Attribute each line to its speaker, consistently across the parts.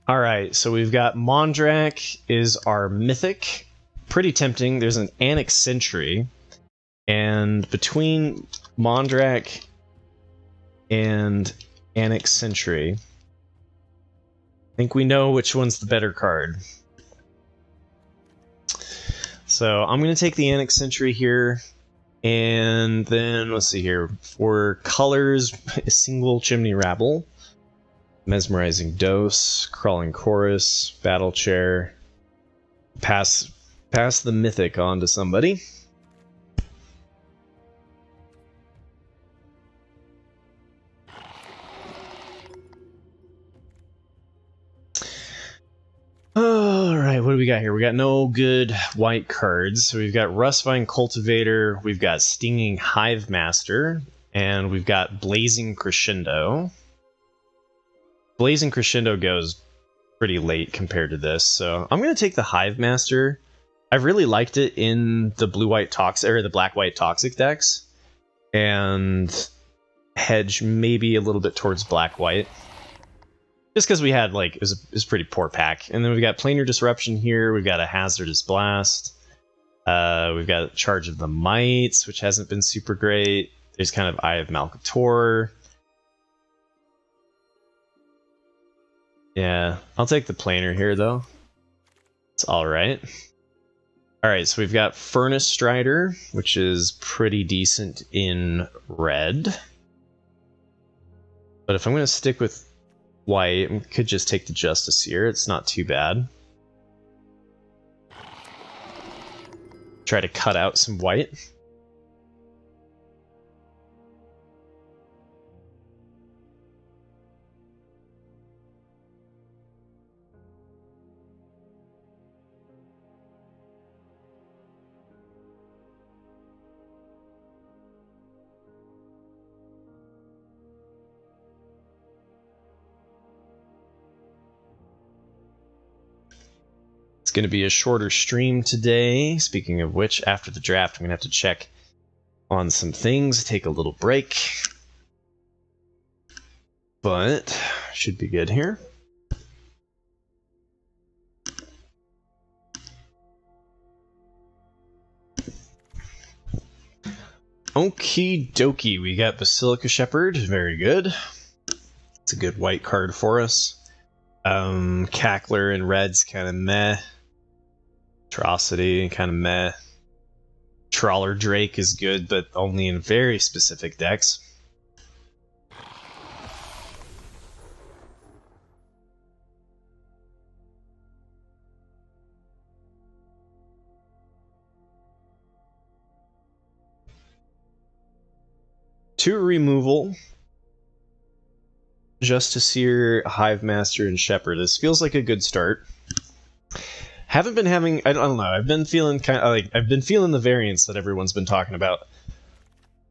Speaker 1: All right, so we've got Mondrak is our Mythic. Pretty tempting. There's an Annex Sentry. And between Mondrak and Annex Sentry, I think we know which one's the better card. So I'm going to take the Annex Sentry here. And then, let's see here. For colors, a single Chimney Rabble. Mesmerizing Dose, Crawling Chorus, Battle Chair. Pass the Mythic on to somebody. Alright, what do we got here? We got no good white cards. So we've got Rustvine Cultivator, we've got Stinging Hive Master, and we've got Blazing Crescendo. Blazing Crescendo goes pretty late compared to this, so I'm going to take the Hive Master. I've really liked it in the blue-white toxic, or the black-white toxic decks, and hedge maybe a little bit towards black-white. Just because we had, like, it was a pretty poor pack. And then we've got Planar Disruption here, we've got a Hazardous Blast, we've got Charge of the Mites, which hasn't been super great. There's kind of Eye of Malcator. Yeah, I'll take the Planar here, though. It's alright. Alright, so we've got Furnace Strider, which is pretty decent in red. But if I'm going to stick with white, we could just take the Justiciar, it's not too bad. Try to cut out some white. It's going to be a shorter stream today. Speaking of which, after the draft, I'm going to have to check on some things, take a little break. But should be good here. Okie dokie, we got Basilica Shepherd, very good. It's a good white card for us. Cackler in red's kind of meh. Atrocity, kind of meh. Trawler Drake is good, but only in very specific decks. Two removal. Justiciar, Hive Master, and Shepherd. This feels like a good start. Haven't been having, I don't know, I've been feeling kind of like, I've been feeling the variants that everyone's been talking about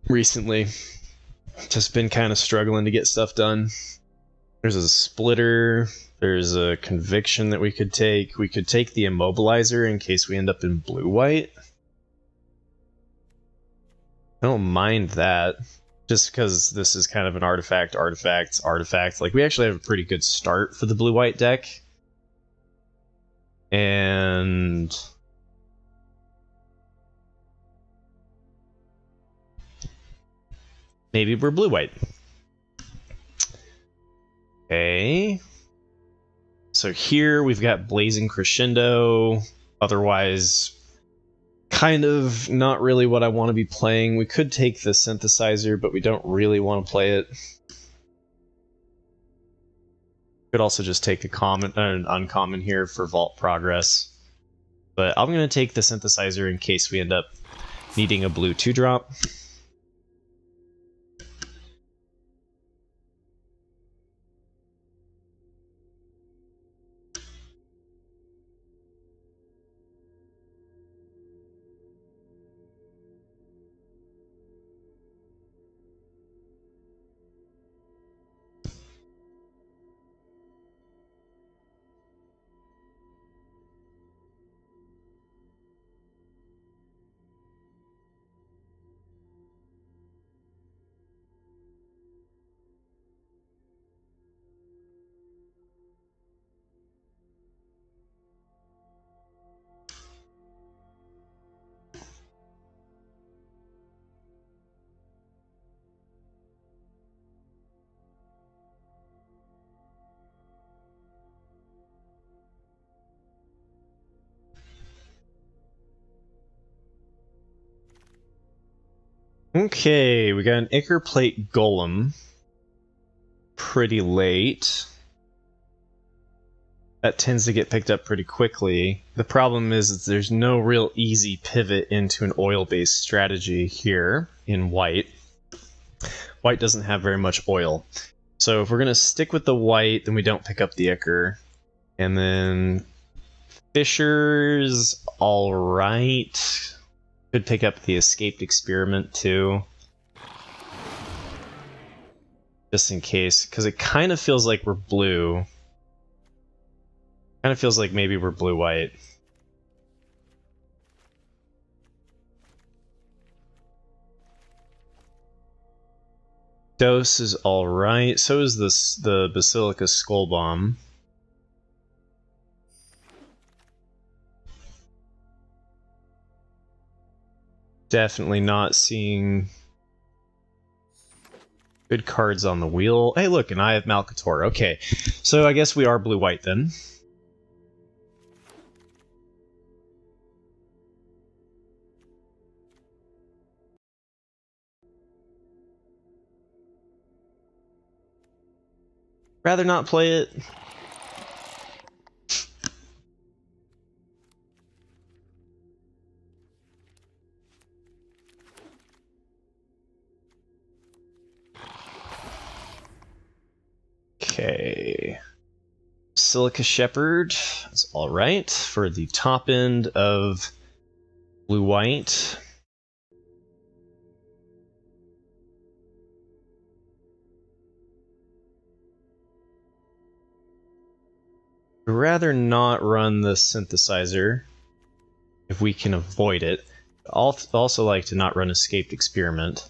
Speaker 1: recently. Just been kind of struggling to get stuff done. There's a Splitter, there's a Conviction that we could take. We could take the Immobilizer in case we end up in blue-white. I don't mind that, just because this is kind of an artifact. Like, we actually have a pretty good start for the blue-white deck. And maybe we're blue-white. Okay. So here we've got Blazing Crescendo. Otherwise, kind of not really what I want to be playing. We could take the Synthesizer, but we don't really want to play it. Could also just take a common, an uncommon here for Vault Progress. But I'm going to take the Synthesizer in case we end up needing a blue 2-drop. Okay, we got an Ichor Plate Golem. Pretty late. That tends to get picked up pretty quickly. The problem is that there's no real easy pivot into an oil-based strategy here in white. White doesn't have very much oil. So if we're going to stick with the white, then we don't pick up the Ichor. And then Fisher's alright. Could pick up the Escaped Experiment too. Just in case, because it kind of feels like we're blue. Kind of feels like maybe we're blue-white. Dose is alright. So is the Basilica Skull Bomb. Definitely not seeing good cards on the wheel. Hey, look, an Eye of Malcator. Okay, so I guess we are blue-white then. Rather not play it. Okay. Silica Shepherd is alright for the top end of blue-white. I'd rather not run the synthesizer if we can avoid it. I'll also like to not run Escaped Experiment.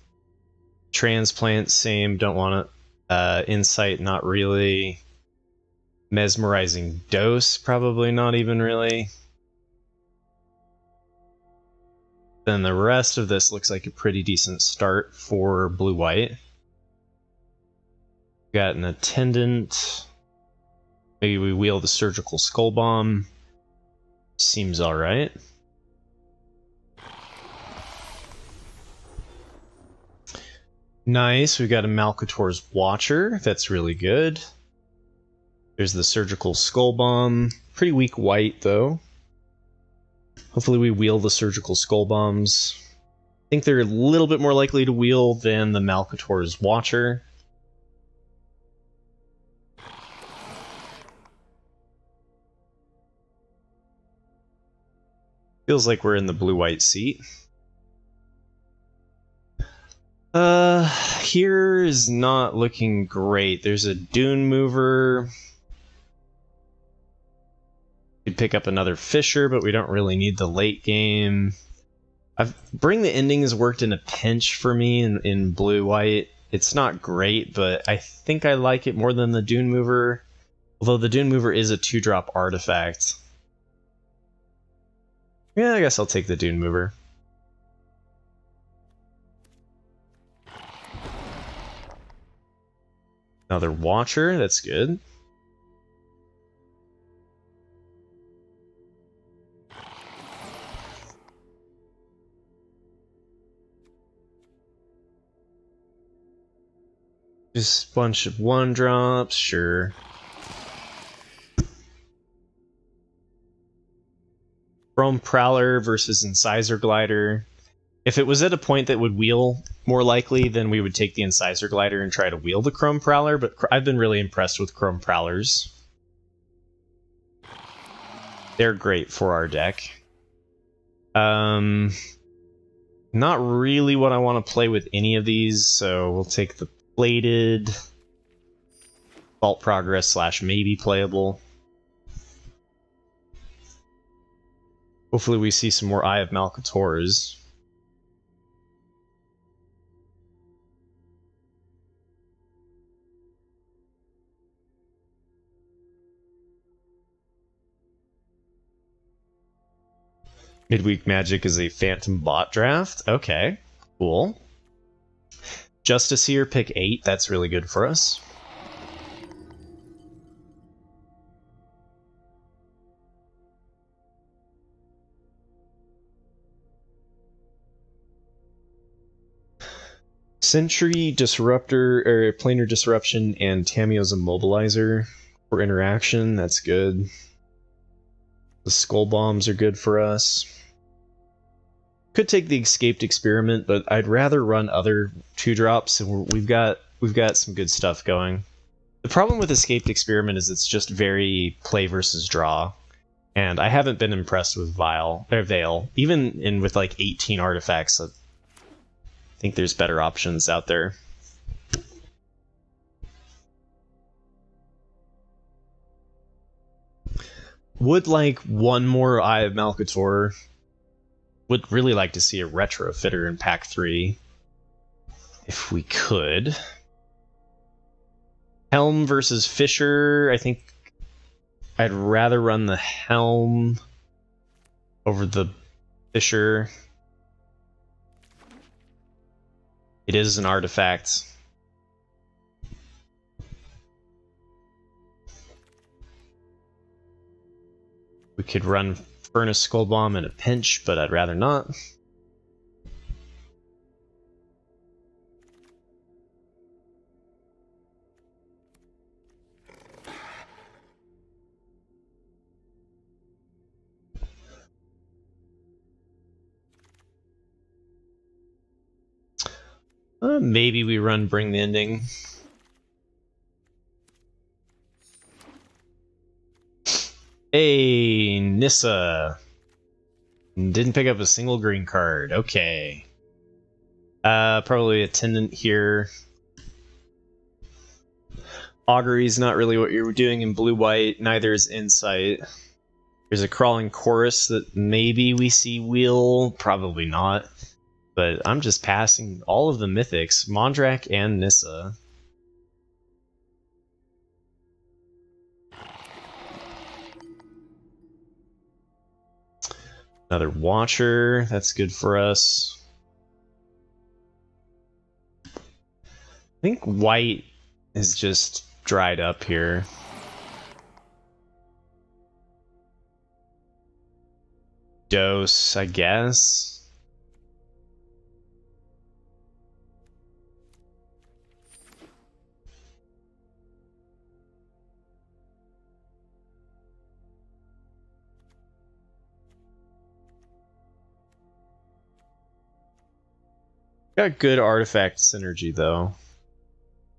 Speaker 1: Transplant, same, don't want it. Insight, not really. Mesmerizing Dose, probably not even really. Then the rest of this looks like a pretty decent start for blue-white. Got an Attendant. Maybe we wheel the Surgical Skull Bomb. Seems alright. Nice, we got a Malcator's Watcher. That's really good. There's the Surgical Skull Bomb. Pretty weak white, though. Hopefully we wheel the Surgical Skull Bombs. I think they're a little bit more likely to wheel than the Malcator's Watcher. Feels like we're in the blue-white seat. Here is not looking great. There's a Dune Mover. Could pick up another Fisher, but we don't really need the late game. Bring the Ending has worked in a pinch for me in blue-white. It's not great, but I think I like it more than the Dune Mover. Although the Dune Mover is a 2-drop artifact. Yeah, I guess I'll take the Dune Mover. Another Watcher, that's good. Just a bunch of 1-drops, sure. Chrome Prowler versus Incisor Glider. If it was at a point that would wheel more likely, then we would take the Incisor Glider and try to wheel the Chrome Prowler, but I've been really impressed with Chrome Prowlers. They're great for our deck. Not really what I want to play with any of these, so we'll take the Plated, Vault Progress / maybe playable. Hopefully we see some more Eye of Malcators. Midweek Magic is a Phantom Bot draft. Okay, cool. Justice here, pick 8. That's really good for us. Sentry, Disruptor, or Planar Disruption, and Tamio's Immobilizer for interaction. That's good. The Skull Bombs are good for us. Could take the Escaped Experiment, but I'd rather run other 2-drops, and we've got some good stuff going. The problem with Escaped Experiment is it's just very play versus draw, and I haven't been impressed with Veil. Even with like 18 artifacts, I think there's better options out there. Would like one more Eye of Malcator. Would really like to see a Retrofitter in pack 3. If we could. Helm versus Fisher. I think I'd rather run the Helm over the Fisher. It is an artifact. We could run Furnace Skull Bomb in a pinch, but I'd rather not. Maybe we run Bring the Ending. Hey, Nissa. Didn't pick up a single green card. Okay. Probably Attendant here. Augury's not really what you're doing in blue-white. Neither is Insight. There's a Crawling Chorus that maybe we see Wheel. Probably not. But I'm just passing all of the Mythics. Mondrak and Nissa. Another Watcher. That's good for us. I think white is just dried up here. Dose, I guess. Got good artifact synergy though.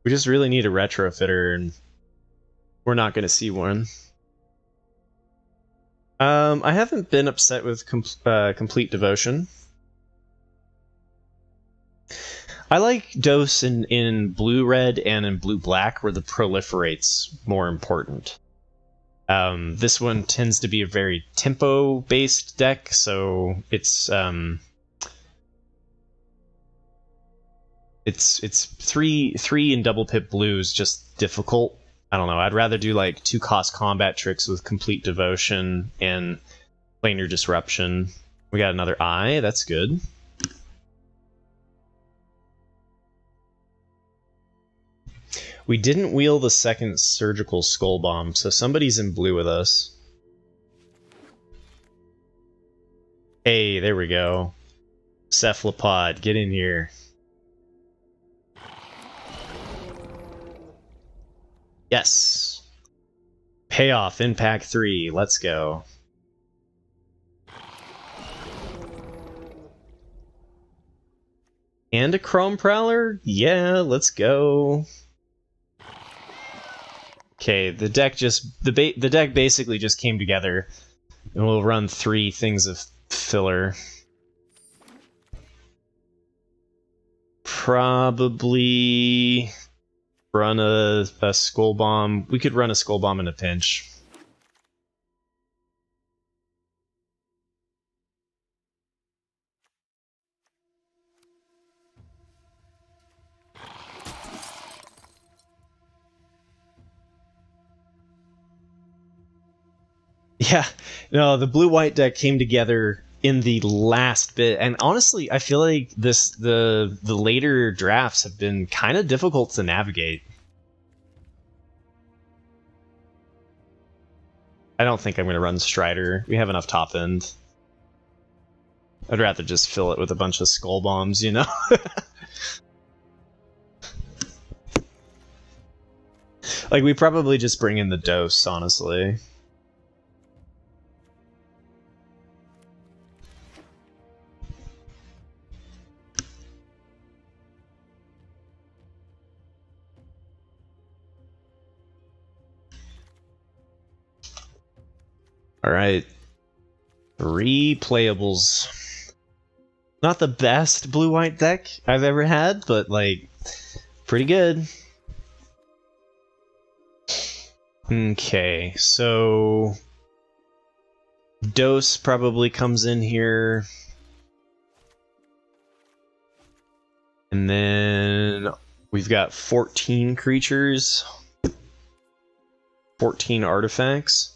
Speaker 1: We just really need a Retrofitter, and we're not going to see one. I haven't been upset with Complete Devotion. I like Dose in blue-red and in blue-black, where the proliferate's more important. This one tends to be a very tempo-based deck, so it's three and double pip blues just difficult. I don't know. I'd rather do like 2-cost combat tricks with Complete Devotion and Planar Disruption. We got another Eye. That's good. We didn't wheel the second Surgical Skull Bomb, so somebody's in blue with us. Hey, there we go. Cephalopod, get in here. Yes. Payoff in pack 3. Let's go. And a Chrome Prowler? Yeah, let's go. Okay, the deck basically just came together, and we'll run 3 things of filler. Probably run a Skull Bomb. We could run a Skull Bomb in a pinch. Yeah, no, the blue-white deck came together in the last bit, and honestly, I feel like the later drafts have been kind of difficult to navigate. I don't think I'm going to run Strider. We have enough top end. I'd rather just fill it with a bunch of Skull Bombs, you know? Like, we probably just bring in the dose, honestly. Alright. 3 playables. Not the best blue-white deck I've ever had, but, like, pretty good. Okay, so... Dose probably comes in here. And then we've got 14 creatures. 14 artifacts.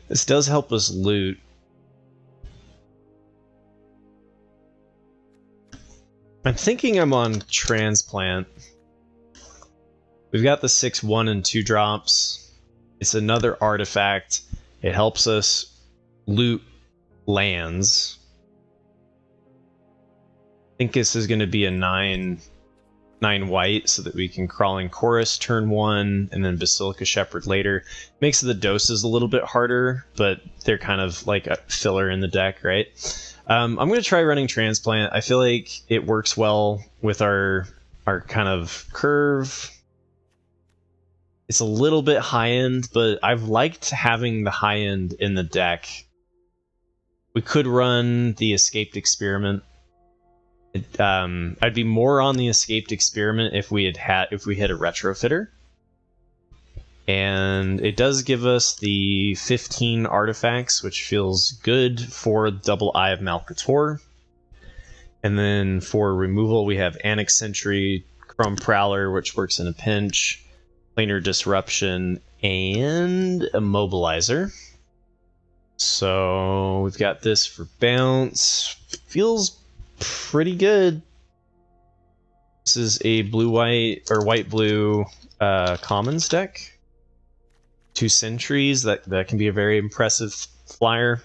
Speaker 1: This does help us loot. I'm thinking I'm on Transplant. We've got the 6 1 and 2 drops. It's another artifact. It helps us loot lands. I think this is going to be a 9 white so that we can Crawling Chorus turn 1 and then Basilica Shepherd later. Makes the doses a little bit harder, but they're kind of like a filler in the deck, right? I'm going to try running Transplant. I feel like it works well with our kind of curve. It's a little bit high end, but I've liked having the high end in the deck. We could run the Escaped Experiment. I'd be more on the Escaped Experiment if we had a Retrofitter. And it does give us the 15 artifacts, which feels good for Double Eye of Malcator. And then for removal, we have Annex Sentry, Chrome Prowler, which works in a pinch, Planar Disruption, and Immobilizer. So we've got this for bounce. Feels pretty good. This is a blue-white or white-blue commons deck. 2 sentries, that can be a very impressive flyer.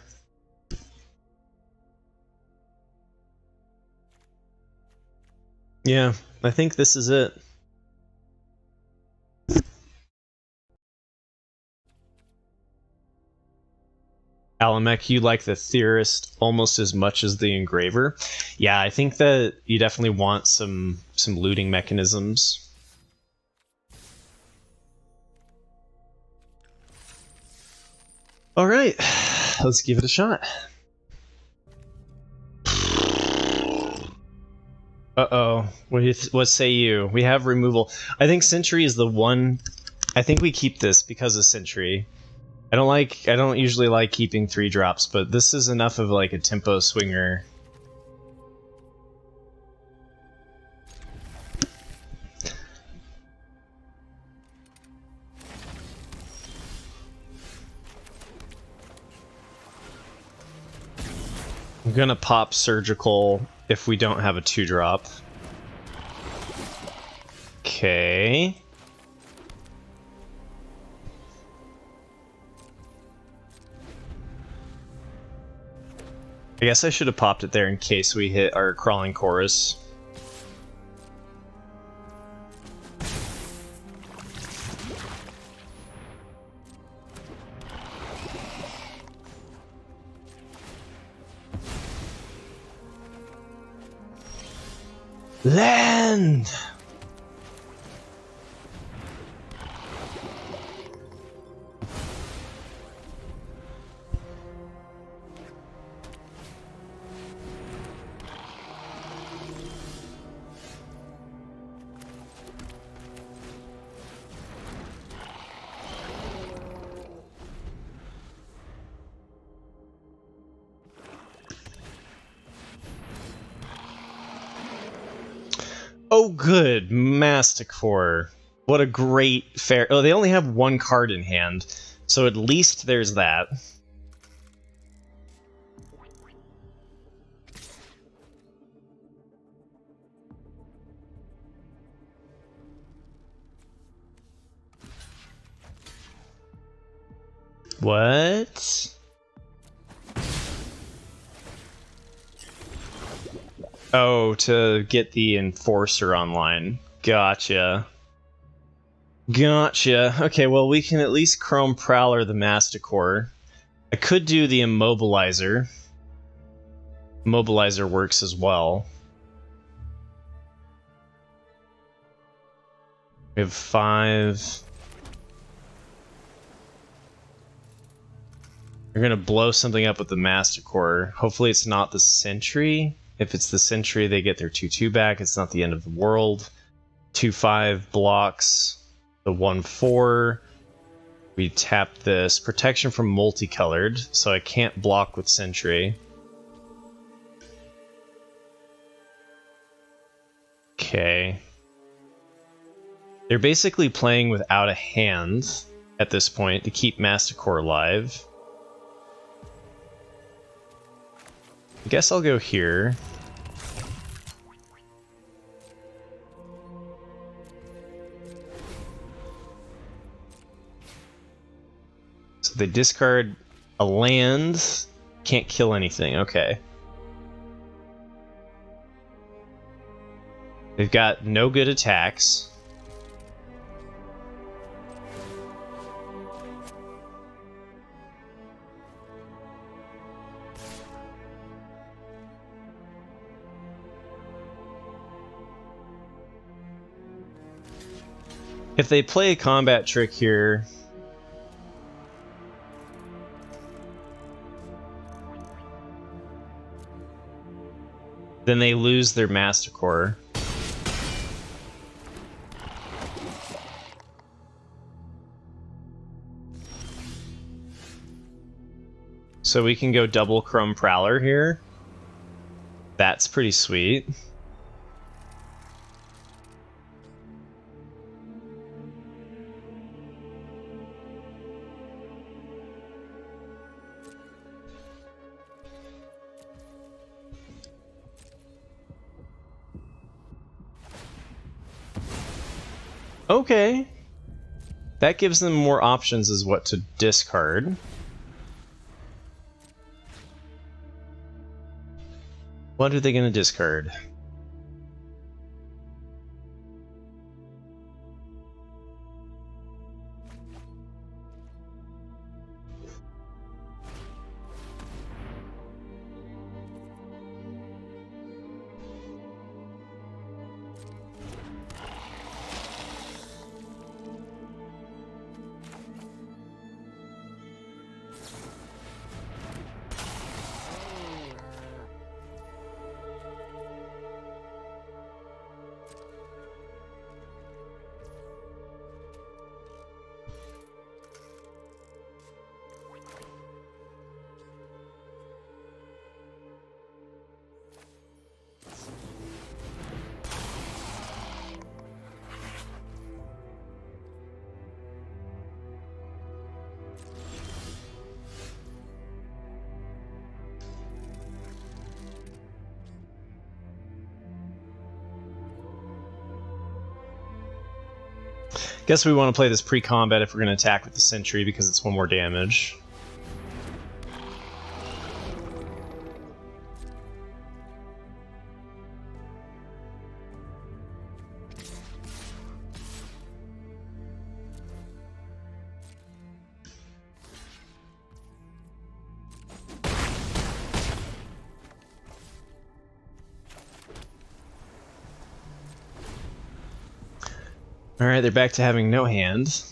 Speaker 1: Yeah, I think this is it. Alamek, you like the Theorist almost as much as the Engraver. Yeah, I think that you definitely want some looting mechanisms. All right, let's give it a shot. Uh-oh, what say you? We have removal. I think Sentry is the one. I think we keep this because of Sentry. I don't usually like keeping 3 drops, but this is enough of like a tempo swinger. I'm gonna pop Surgical if we don't have a 2-drop. Okay. I guess I should have popped it there in case we hit our Crawling Chorus. Land! Oh, good. Masticore. What a great fair... Oh, they only have 1 card in hand, so at least there's that. What? Oh, to get the Enforcer online. Gotcha. Gotcha. Okay, well, we can at least Chrome Prowler the Masticore. I could do the Immobilizer. Immobilizer works as well. We have 5. We're gonna blow something up with the Masticore. Hopefully it's not the Sentry. If it's the Sentry, they get their 2/2 back. It's not the end of the world. 2/5 blocks the 1/4. We tap this. Protection from multicolored, so I can't block with Sentry. Okay. They're basically playing without a hand at this point to keep Masticore alive. I guess I'll go here. So they discard a land, can't kill anything, okay. They've got no good attacks. If they play a combat trick here, then they lose their Masticore. So we can go double Chrome Prowler here. That's pretty sweet. Okay. That gives them more options as what to discard. What are they going to discard? Guess we want to play this pre-combat if we're going to attack with the Sentry because it's 1 more damage. Alright, they're back to having no hand.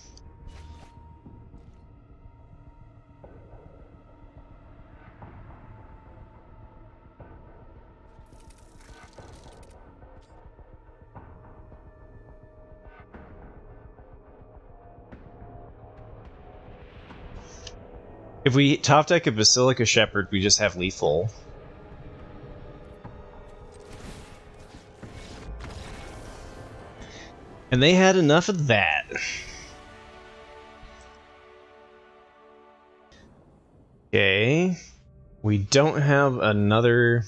Speaker 1: If we top deck a Basilica Shepherd, we just have lethal. And they had enough of that. Okay. We don't have another...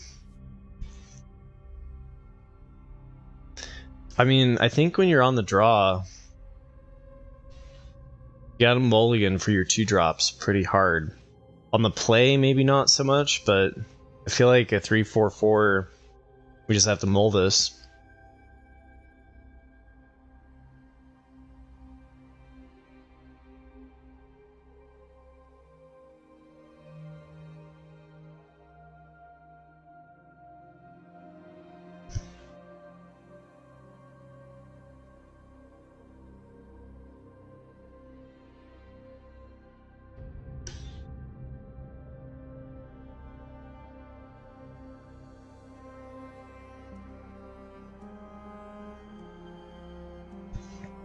Speaker 1: I mean, I think when you're on the draw... You got a mulligan for your 2-drops pretty hard. On the play, maybe not so much, but I feel like a 3/4/4, we just have to mull this.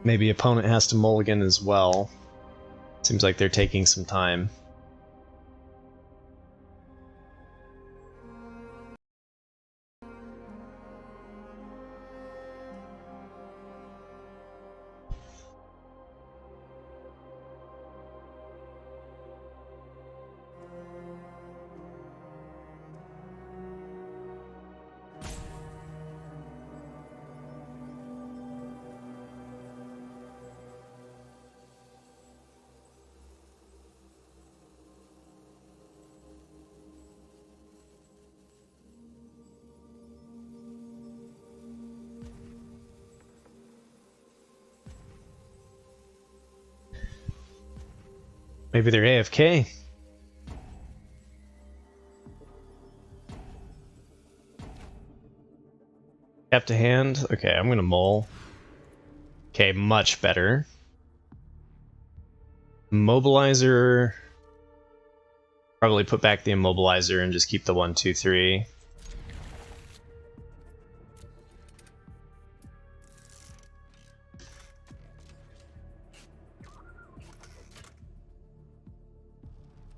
Speaker 1: Maybe opponent has to mulligan as well. Seems like they're taking some time. Maybe they're AFK. Tap to hand. Okay, I'm gonna mull. Okay, much better. Immobilizer. Probably put back the immobilizer and just keep the 1/2/3.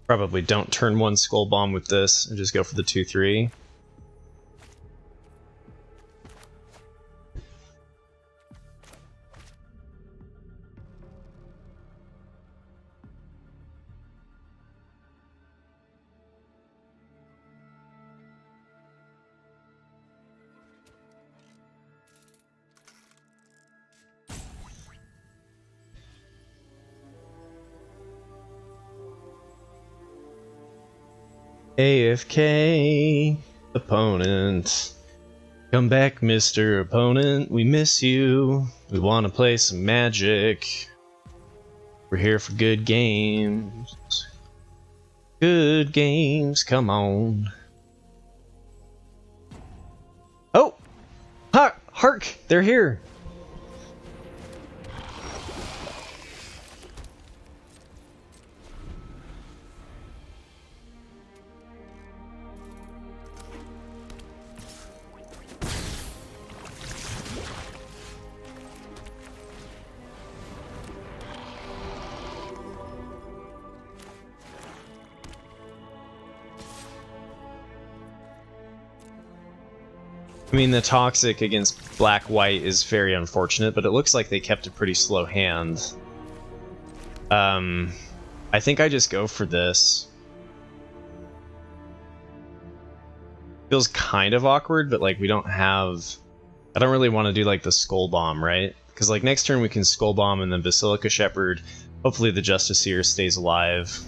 Speaker 1: Probably don't turn 1 Skull Bomb with this and just go for the 2/3. AFK opponent. Come back, Mr. Opponent. We miss you. We want to play some Magic. We're here for good games. Good games, come on. Oh! Hark! They're here! I mean, the toxic against black-white is very unfortunate, but it looks like they kept a pretty slow hand. I think I just go for this. Feels kind of awkward, but like we don't have... I don't really want to do like the Skull Bomb, right? Because like next turn we can Skull Bomb and then Basilica Shepherd. Hopefully the Justiciar stays alive.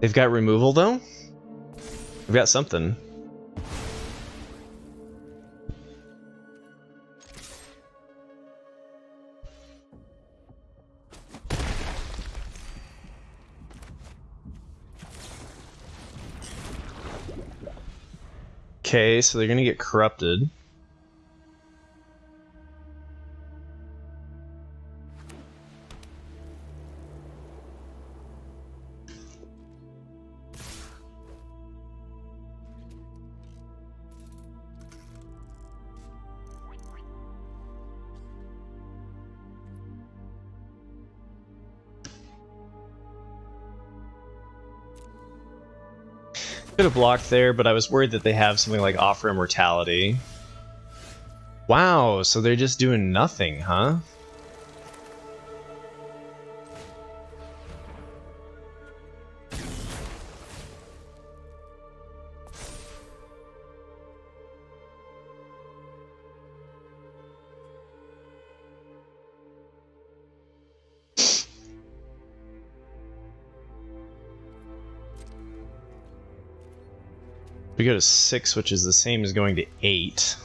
Speaker 1: They've got removal, though? They've got something. Okay, so they're gonna get corrupted. Could have blocked there, but I was worried that they have something like Offer Immortality. Wow, so they're just doing nothing, huh? We go to 6, which is the same as going to 8.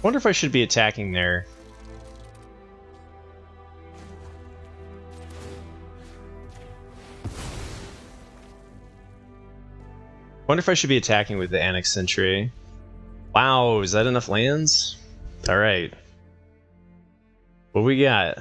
Speaker 1: Wonder if I should be attacking there. Wonder if I should be attacking with the Annex Sentry. Wow, is that enough lands? Alright. What we got?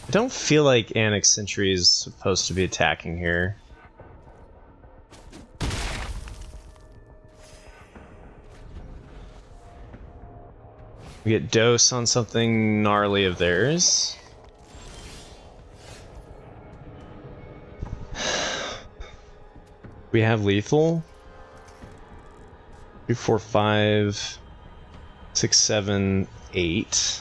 Speaker 1: I don't feel like Annex Sentry is supposed to be attacking here. We get dose on something gnarly of theirs. We have lethal. 3, 4, 5, 6, 7, 8.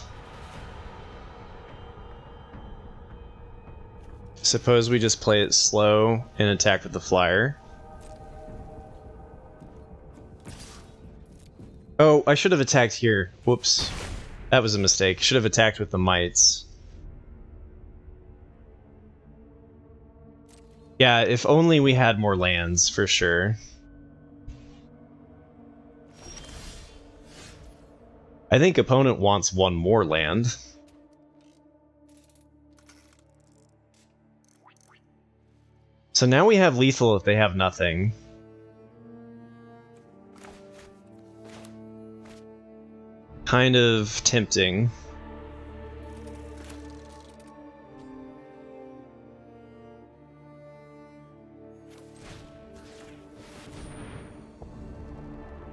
Speaker 1: Suppose we just play it slow and attack with the flyer. Oh, I should have attacked here. Whoops. That was a mistake. Should have attacked with the mites. Yeah, if only we had more lands, for sure. I think opponent wants one more land. So now we have lethal if they have nothing. Kind of tempting.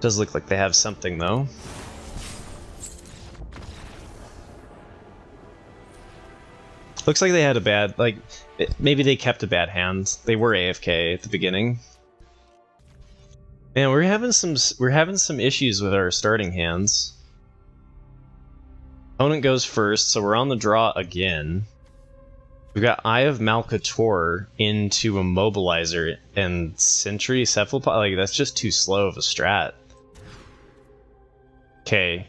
Speaker 1: Does look like they have something though. Looks like they had a bad, like, maybe they kept a bad hand. They were AFK at the beginning. Man, we're having some issues with our starting hands. Opponent goes first, so we're on the draw again. We've got Eye of Malcator into Immobilizer and Sentry Cephalopod. Like, that's just too slow of a strat. Okay.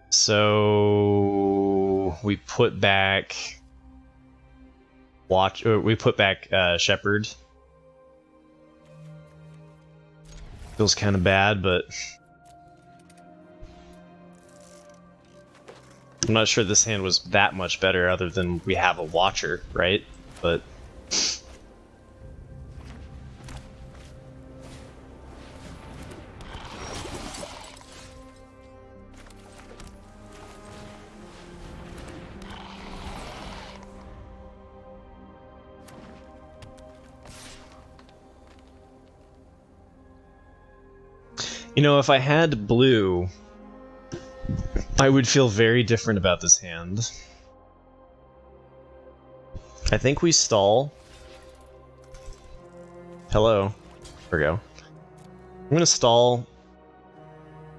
Speaker 1: So we put back Shepherd. Feels kind of bad, but I'm not sure this hand was that much better other than we have a Watcher, right? But you know, if I had blue, I would feel very different about this hand. I think we stall. Hello. There we go. I'm gonna stall.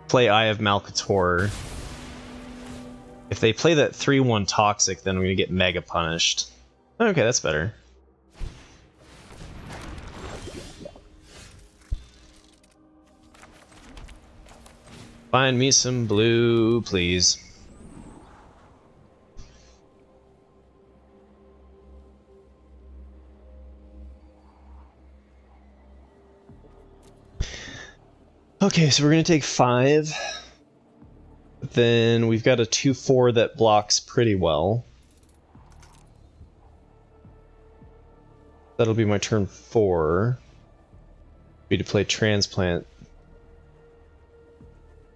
Speaker 1: Play Eye of Malcator. If they play that 3-1 Toxic, then we're gonna get mega punished. Okay, that's better. Find me some blue, please. Okay, so we're gonna take 5. Then we've got a 2/4 that blocks pretty well. That'll be my turn 4. Be to play Transplant.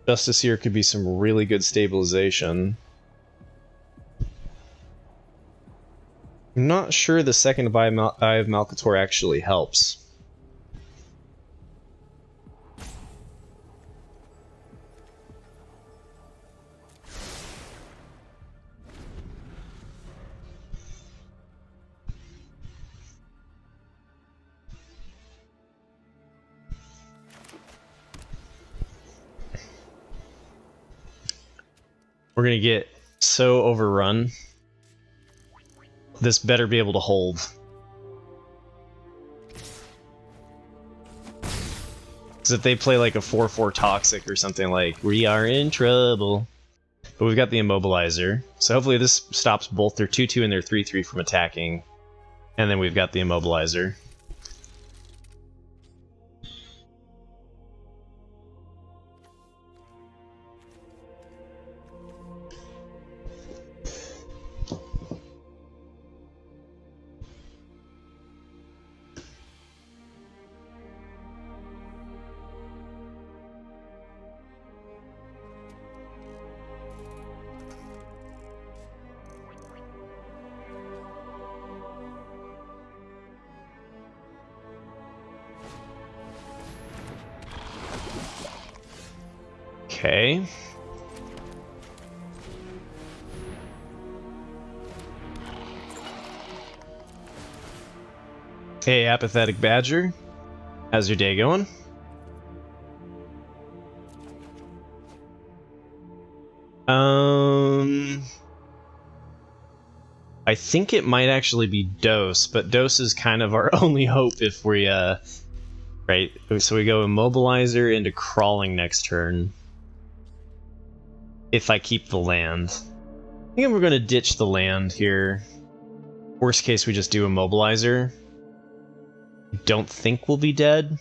Speaker 1: Justice here could be some really good stabilization. I'm not sure the second Eye of Malcator actually helps. We're gonna get so overrun. This better be able to hold. Because if they play like a 4/4 Toxic or something, like, we are in trouble. But we've got the Immobilizer. So hopefully this stops both their 2/2 and their 3/3 from attacking. And then we've got the Immobilizer. Okay. Hey, Apathetic Badger. How's your day going? I think it might actually be Dose, but Dose is kind of our only hope if we, right, so we go Immobilizer into Crawling next turn. If I keep the land. I think we're going to ditch the land here. Worst case, we just do Immobilizer. Don't think we'll be dead.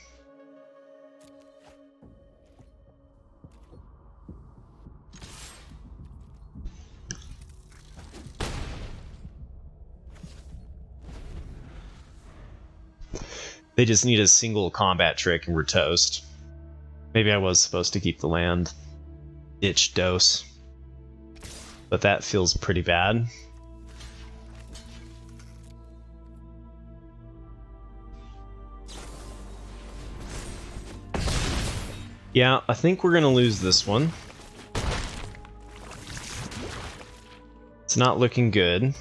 Speaker 1: They just need a single combat trick and we're toast. Maybe I was supposed to keep the land. Ditch Dose. But that feels pretty bad. Yeah, I think we're gonna lose this one. It's not looking good.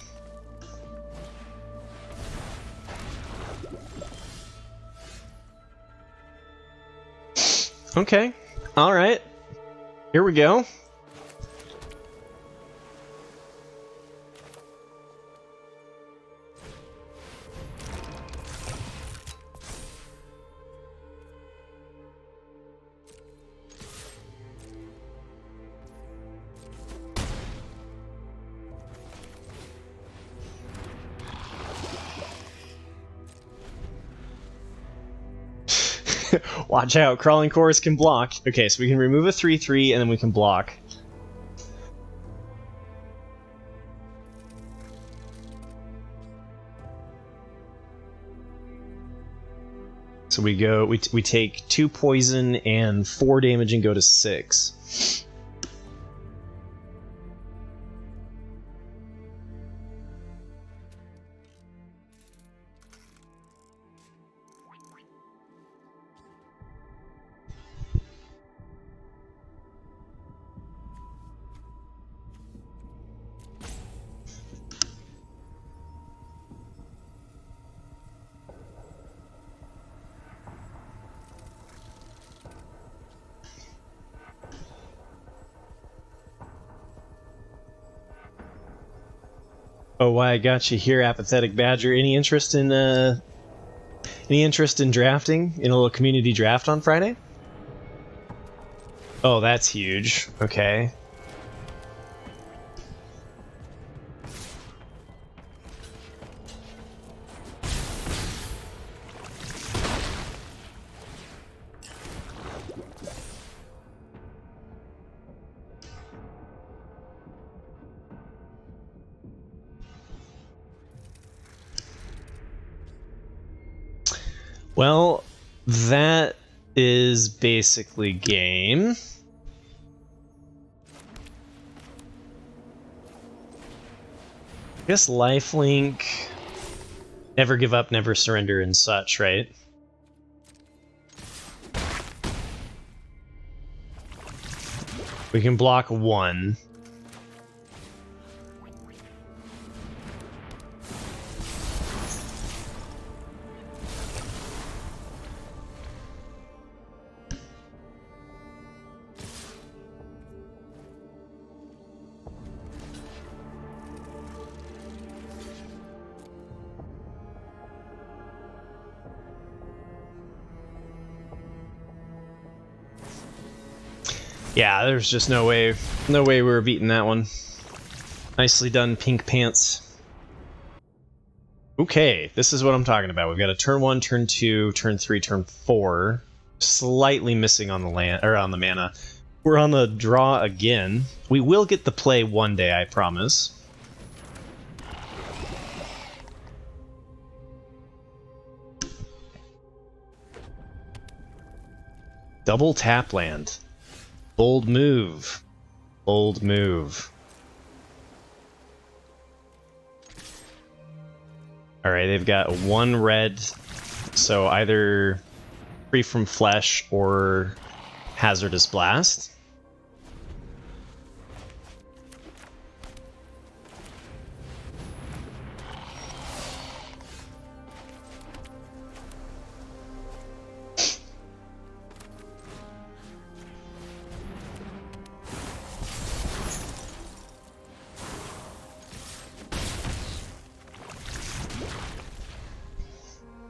Speaker 1: Okay, alright. Here we go. Watch out, Crawling Chorus can block. Okay, so we can remove a 3/3 and then we can block. So we go, we take 2 poison and 4 damage and go to 6. Oh, why I got you here, Apathetic Badger. Any interest in drafting in a little community draft on Friday? Oh, that's huge. Okay. Well, that is basically game. I guess lifelink, never give up, never surrender and such, right? We can block 1. Yeah, there's just no way we were beating that one. Nicely done, Pink Pants. Okay, this is what I'm talking about. We've got a turn 1, turn 2, turn 3, turn 4. Slightly missing on the land or on the mana. We're on the draw again. We will get the play one day, I promise. Double tap land. Bold move. Bold move. Alright, they've got 1 red, so either Free from Flesh or Hazardous Blast.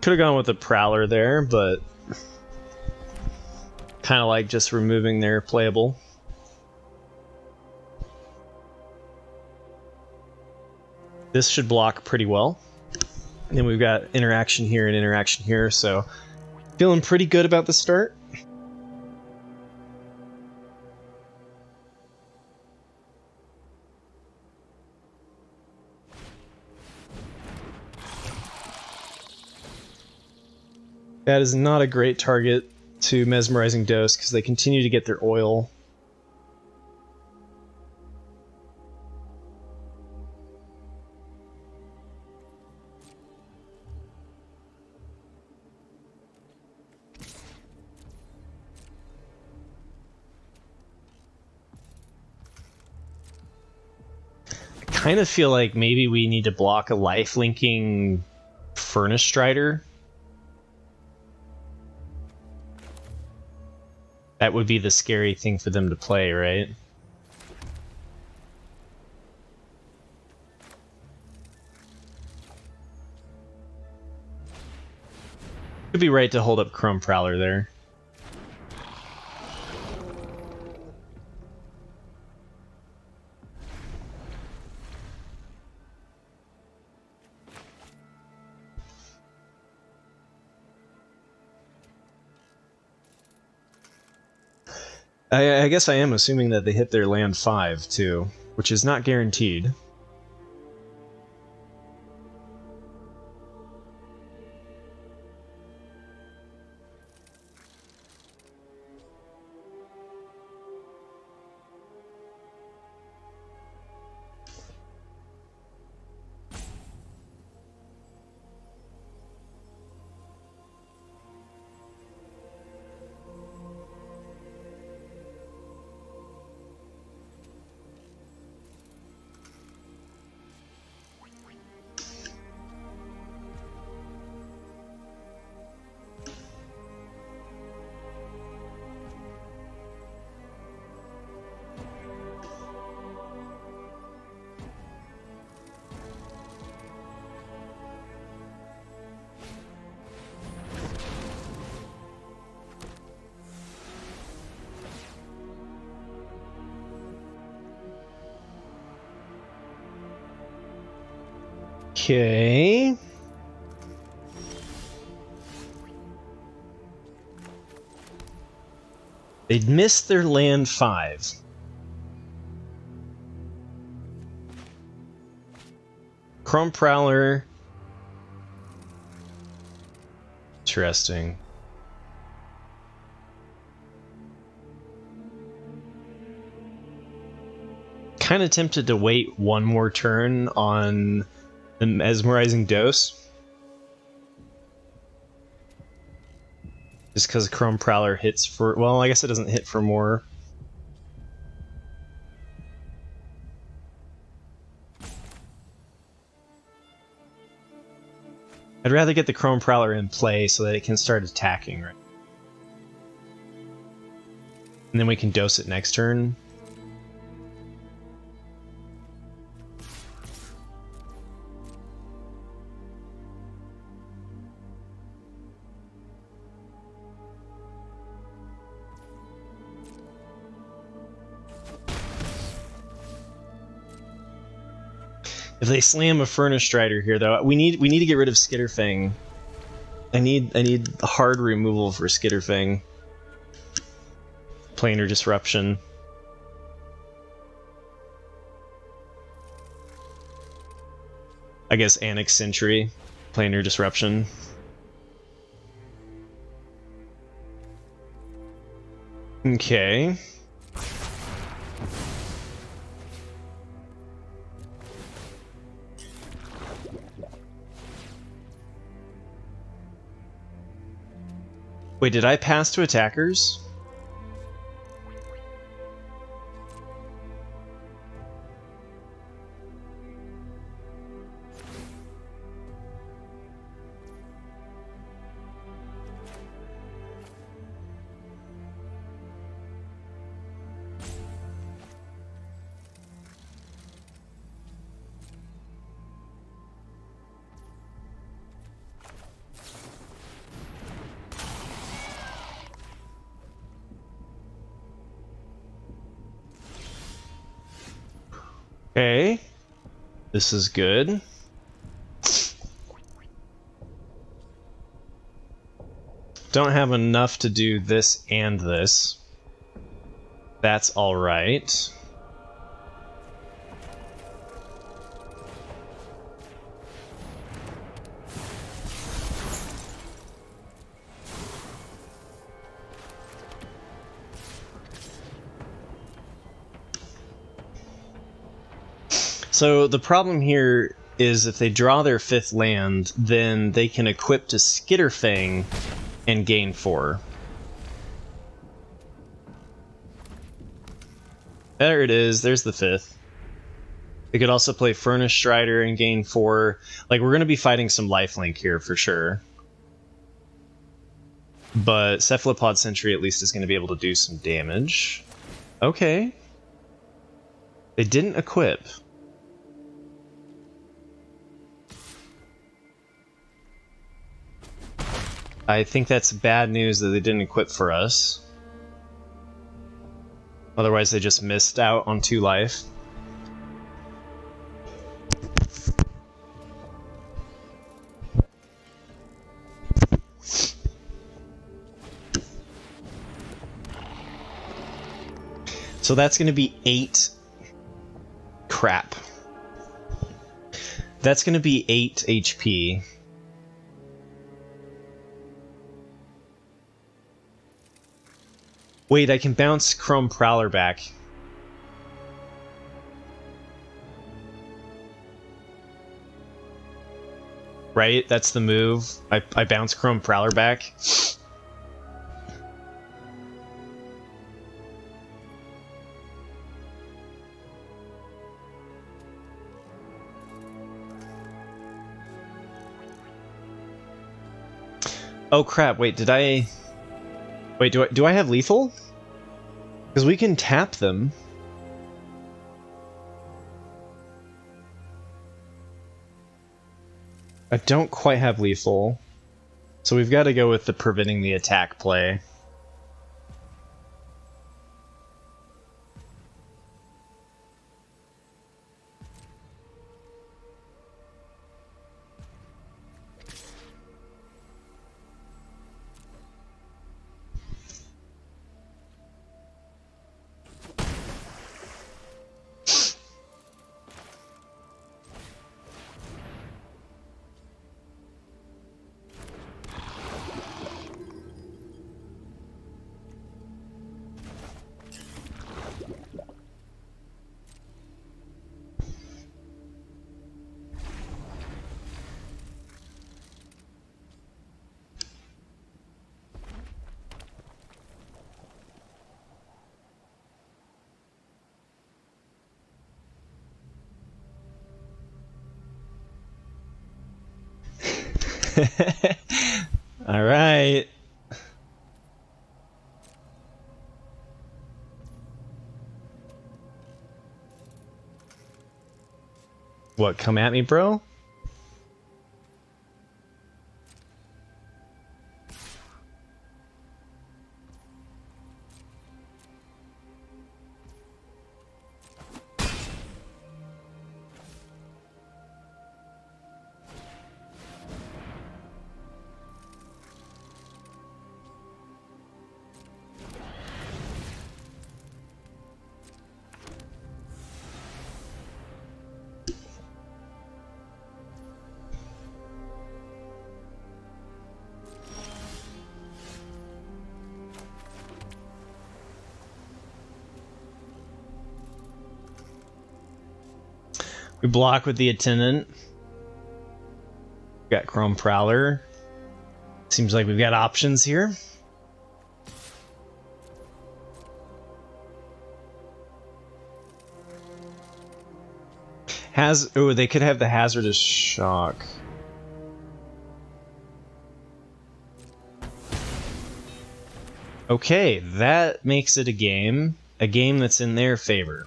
Speaker 1: Could have gone with a Prowler there, but kind of like just removing their playable. This should block pretty well. And then we've got interaction here and interaction here, so feeling pretty good about the start. That is not a great target to Mesmerizing Dose because they continue to get their oil. I kind of feel like maybe we need to block a life-linking Furnace Strider. That would be the scary thing for them to play, right? Could be right to hold up Chrome Prowler there. I guess I am assuming that they hit their land 5 too, which is not guaranteed. Okay. They'd missed their land 5. Chrome Prowler. Interesting. Kind of tempted to wait one more turn on the Mesmerizing Dose. Just because Chrome Prowler hits for... well, I guess it doesn't hit for more. I'd rather get the Chrome Prowler in play so that it can start attacking, right? And then we can dose it next turn. If they slam a Furnace Strider here, though, we need to get rid of Skitterfang. I need hard removal for Skitterfang. Planar Disruption. I guess Annex Sentry, Planar Disruption. Okay. Wait, did I pass to attackers? Okay, this is good. Don't have enough to do this and this. That's all right. So the problem here is if they draw their 5th land, then they can equip to Skitterfang and gain 4. There it is, there's the 5th. They could also play Furnace Strider and gain 4. Like, we're going to be fighting some lifelink here for sure. But Cephalopod Sentry at least is going to be able to do some damage. Okay. They didn't equip. I think that's bad news that they didn't equip for us. Otherwise they just missed out on 2 life. So that's going to be 8... Crap. That's going to be 8 HP. Wait, I can bounce Chrome Prowler back. Right? That's the move. I bounce Chrome Prowler back. Oh crap, wait, did I... Wait, do I have lethal? Because we can tap them. I don't quite have lethal. So we've got to go with the preventing the attack play. All right. What, come at me, bro? We block with the Attendant. Got Chrome Prowler. Seems like we've got options here. Oh, they could have the Hazardous Shock. Okay, that makes it a game that's in their favor.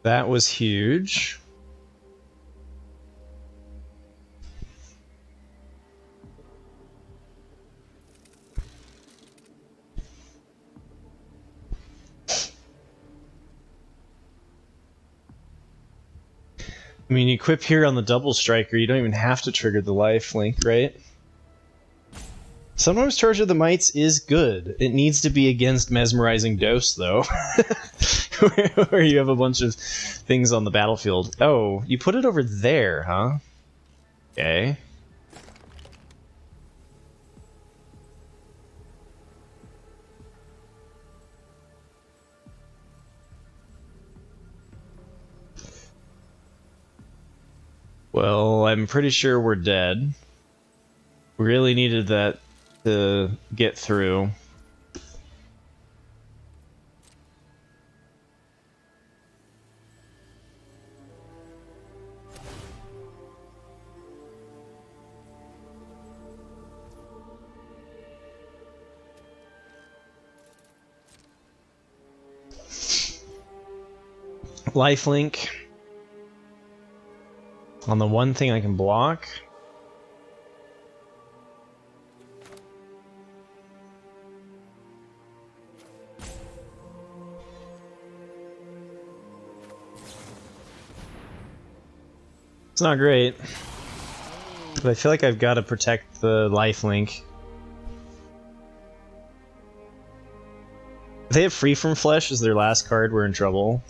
Speaker 1: That was huge. I mean, you equip here on the Double Striker, you don't even have to trigger the life link, right? Sometimes Charge of the Mites is good. It needs to be against Mesmerizing Dose, though. where you have a bunch of things on the battlefield. Oh, you put it over there, huh? Okay. Well, I'm pretty sure we're dead. We really needed that to get through. Lifelink on the one thing I can block. It's not great, but I feel like I've got to protect the lifelink. If they have Free From Flesh as their last card, we're in trouble.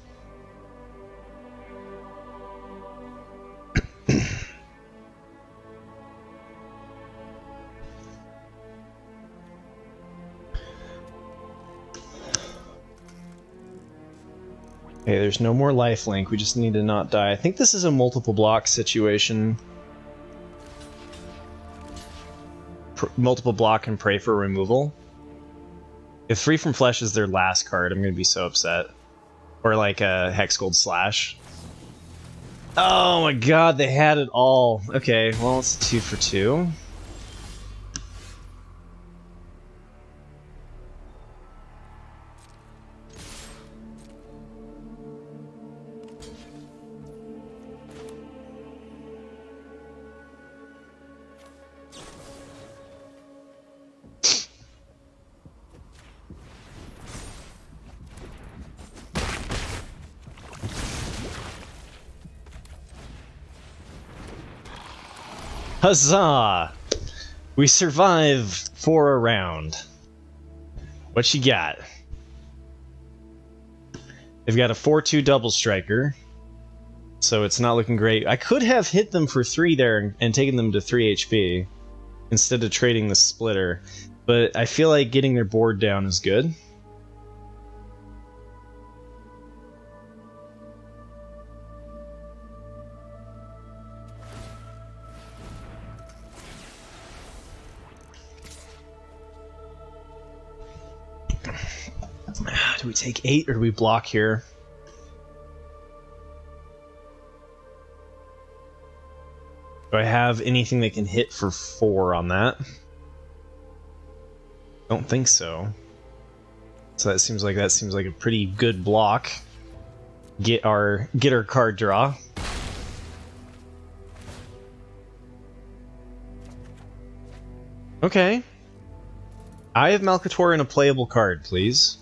Speaker 1: Okay, there's no more lifelink. We just need to not die. I think this is a multiple block situation. Multiple block and pray for removal. If Free From Flesh is their last card, I'm going to be so upset. Or like a Hexgold Slash. Oh my god, they had it all. Okay, well, it's 2 for 2. Huzzah! We survive for a round. What you got? They've got a 4-2 Double Striker, so it's not looking great. I could have hit them for 3 there and taken them to 3 HP instead of trading the Splitter, but I feel like getting their board down is good. Do we take 8 or do we block here? Do I have anything that can hit for 4 on that? Don't think so. So that seems like a pretty good block. Get our card draw. Okay. I have Malcator in a playable card, please.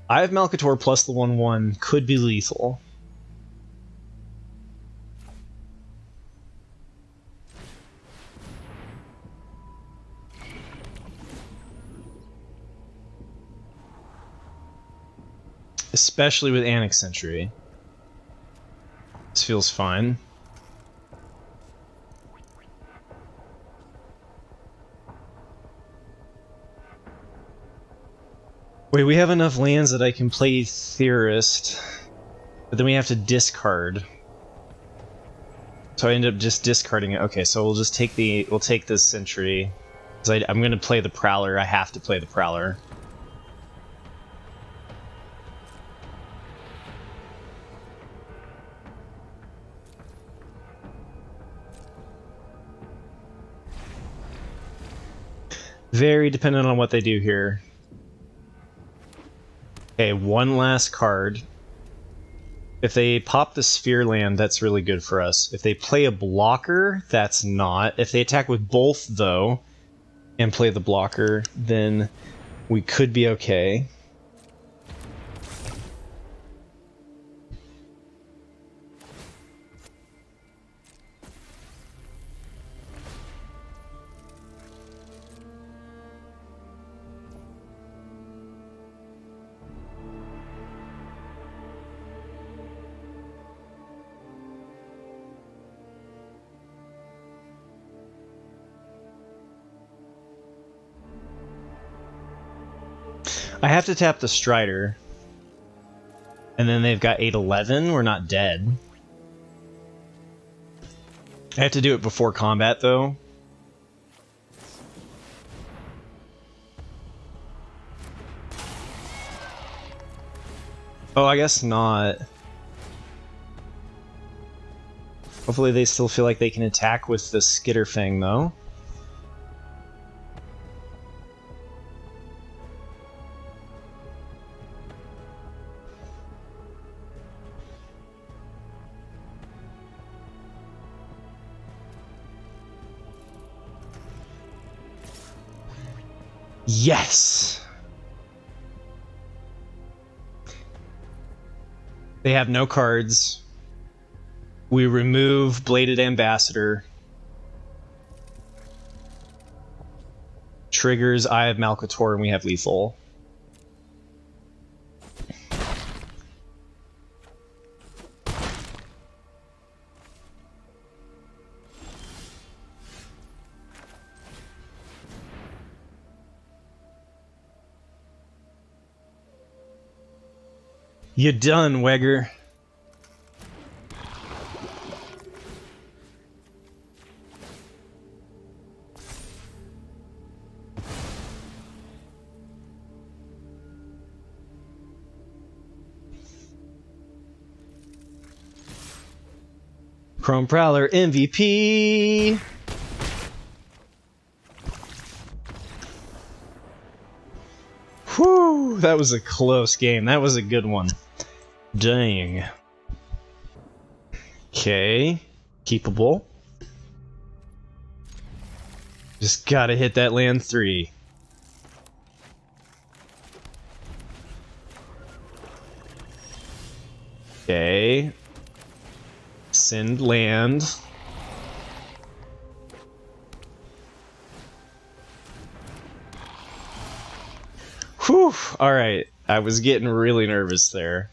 Speaker 1: I have Malcator plus the 1/1, could be lethal. Especially with Annex Sentry. This feels fine. Wait, we have enough lands that I can play Theorist, but then we have to discard. So I end up just discarding it. Okay, so we'll just take we'll take this Sentry. Because I'm gonna play the Prowler. I have to play the Prowler. Very dependent on what they do here. Okay, one last card. If they pop the Sphere land, that's really good for us. If they play a blocker, that's not. If they attack with both, though, and play the blocker, then we could be okay. I have to tap the Strider. And then they've got 8/11. We're not dead. I have to do it before combat, though. Oh, I guess not. Hopefully they still feel like they can attack with the Skitterfang, though. Yes! They have no cards. We remove Bladed Ambassador. Triggers Eye of Malcator, and we have lethal. You done, Wegger. Chrome Prowler MVP. Whew, that was a close game. That was a good one. Dang. Okay. Keepable. Just gotta hit that land 3. Okay. Send land. Whew. Alright. I was getting really nervous there.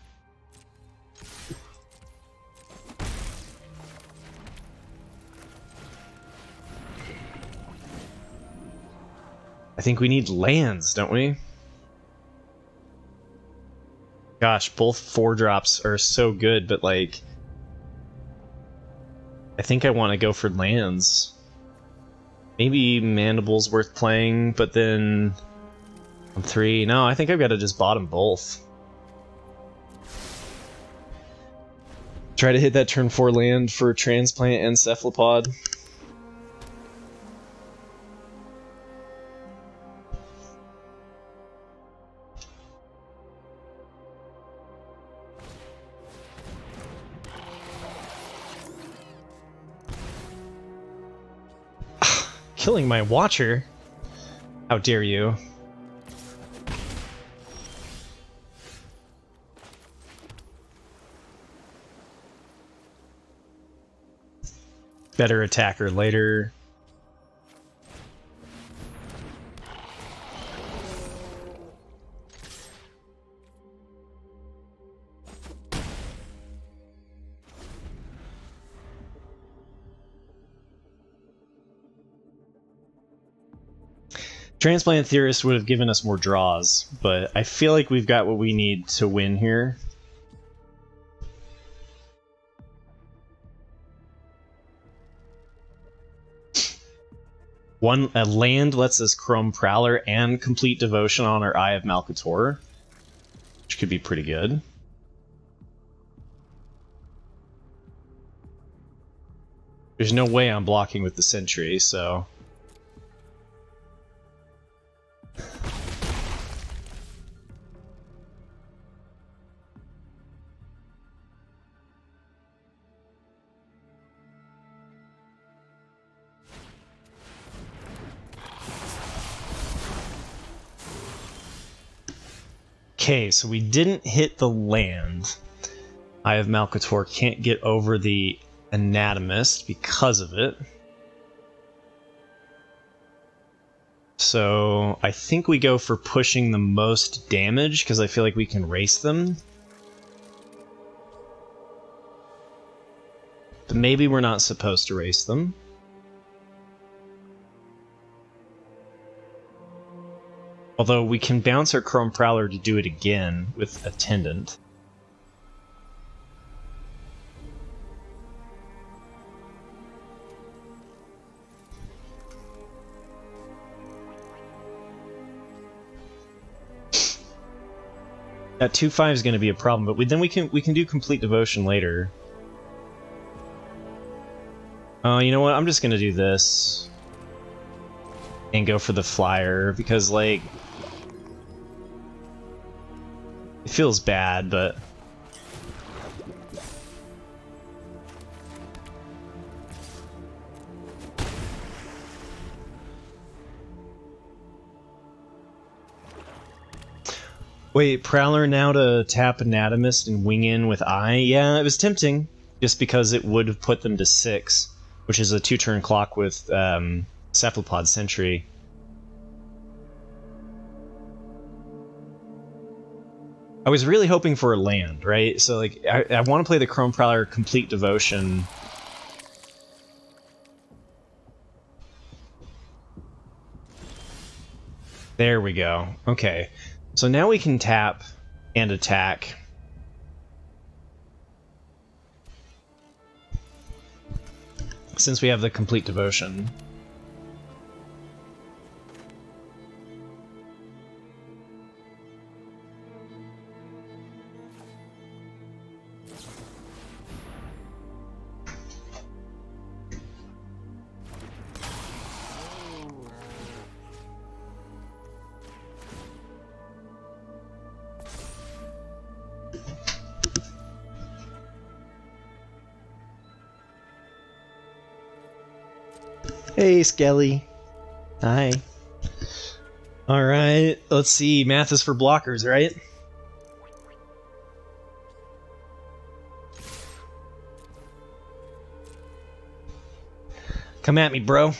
Speaker 1: I think we need lands, don't we? Gosh, both 4-drops are so good, but like... I think I want to go for lands. Maybe Mandible's worth playing, but then... on 3... No, I think I've got to just bottom both. Try to hit that turn 4 land for Transplant and Cephalopod. Killing my Watcher? How dare you? Better attacker later. Transplant Theorist would have given us more draws, but I feel like we've got what we need to win here. A land lets us Chrome Prowler and complete Devotion on our Eye of Malcator, which could be pretty good. There's no way I'm blocking with the Sentry, so... Okay, so we didn't hit the land. Eye of Malcator can't get over the Anatomist because of it. So I think we go for pushing the most damage because I feel like we can race them. But maybe we're not supposed to race them. Although we can bounce our Chrome Prowler to do it again with Attendant. That 2/5 is going to be a problem, but then we can do Complete Devotion later. You know what? I'm just going to do this and go for the flyer because, like, it feels bad, but wait, Prowler now to tap Anatomist and wing in with Eye? Yeah, it was tempting, just because it would have put them to 6, which is a 2-turn clock with Cephalopod Sentry. I was really hoping for a land, right? So, like, I want to play the Chrome Prowler Complete Devotion. There we go. Okay. So now we can tap and attack. Since we have the Complete Devotion. Hey, Skelly. Hi. Alright, let's see. Math is for blockers, right? Come at me, bro.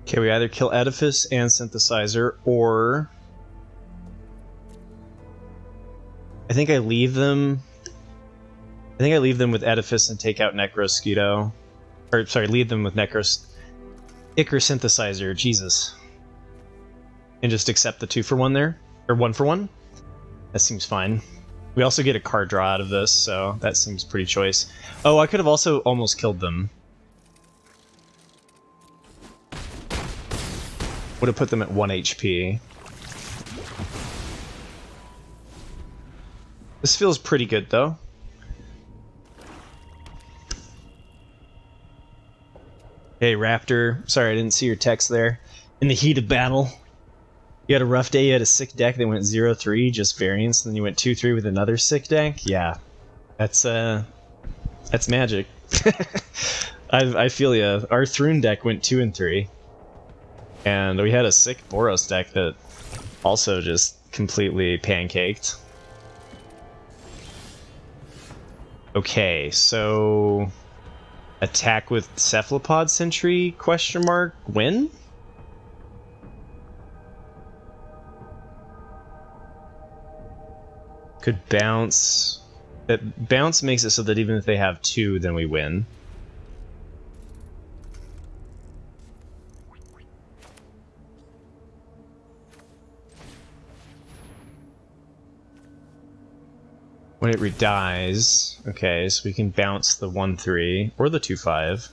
Speaker 1: Okay, we either kill Edifice and Synthesizer, or... I think I leave them with Edifice and take out Necrosquito. Or, sorry, leave them with Ichor Synthesizer, Jesus. And just accept the 2-for-1 there? Or 1-for-1? That seems fine. We also get a card draw out of this, so that seems pretty choice. Oh, I could have also almost killed them. Would have put them at 1 HP. This feels pretty good, though. Hey, Raptor. Sorry, I didn't see your text there. In the heat of battle, you had a rough day, you had a sick deck that went 0-3, just variance, and then you went 2-3 with another sick deck? Yeah. That's magic. I feel ya. Our Thrune deck went 2-3. And we had a sick Boros deck that also just completely pancaked. Okay, so... attack with Cephalopod Sentry, question mark, win? Could bounce. That bounce makes it so that even if they have 2, then we win. When it redies, okay, so we can bounce the 1/3 or the 2/5.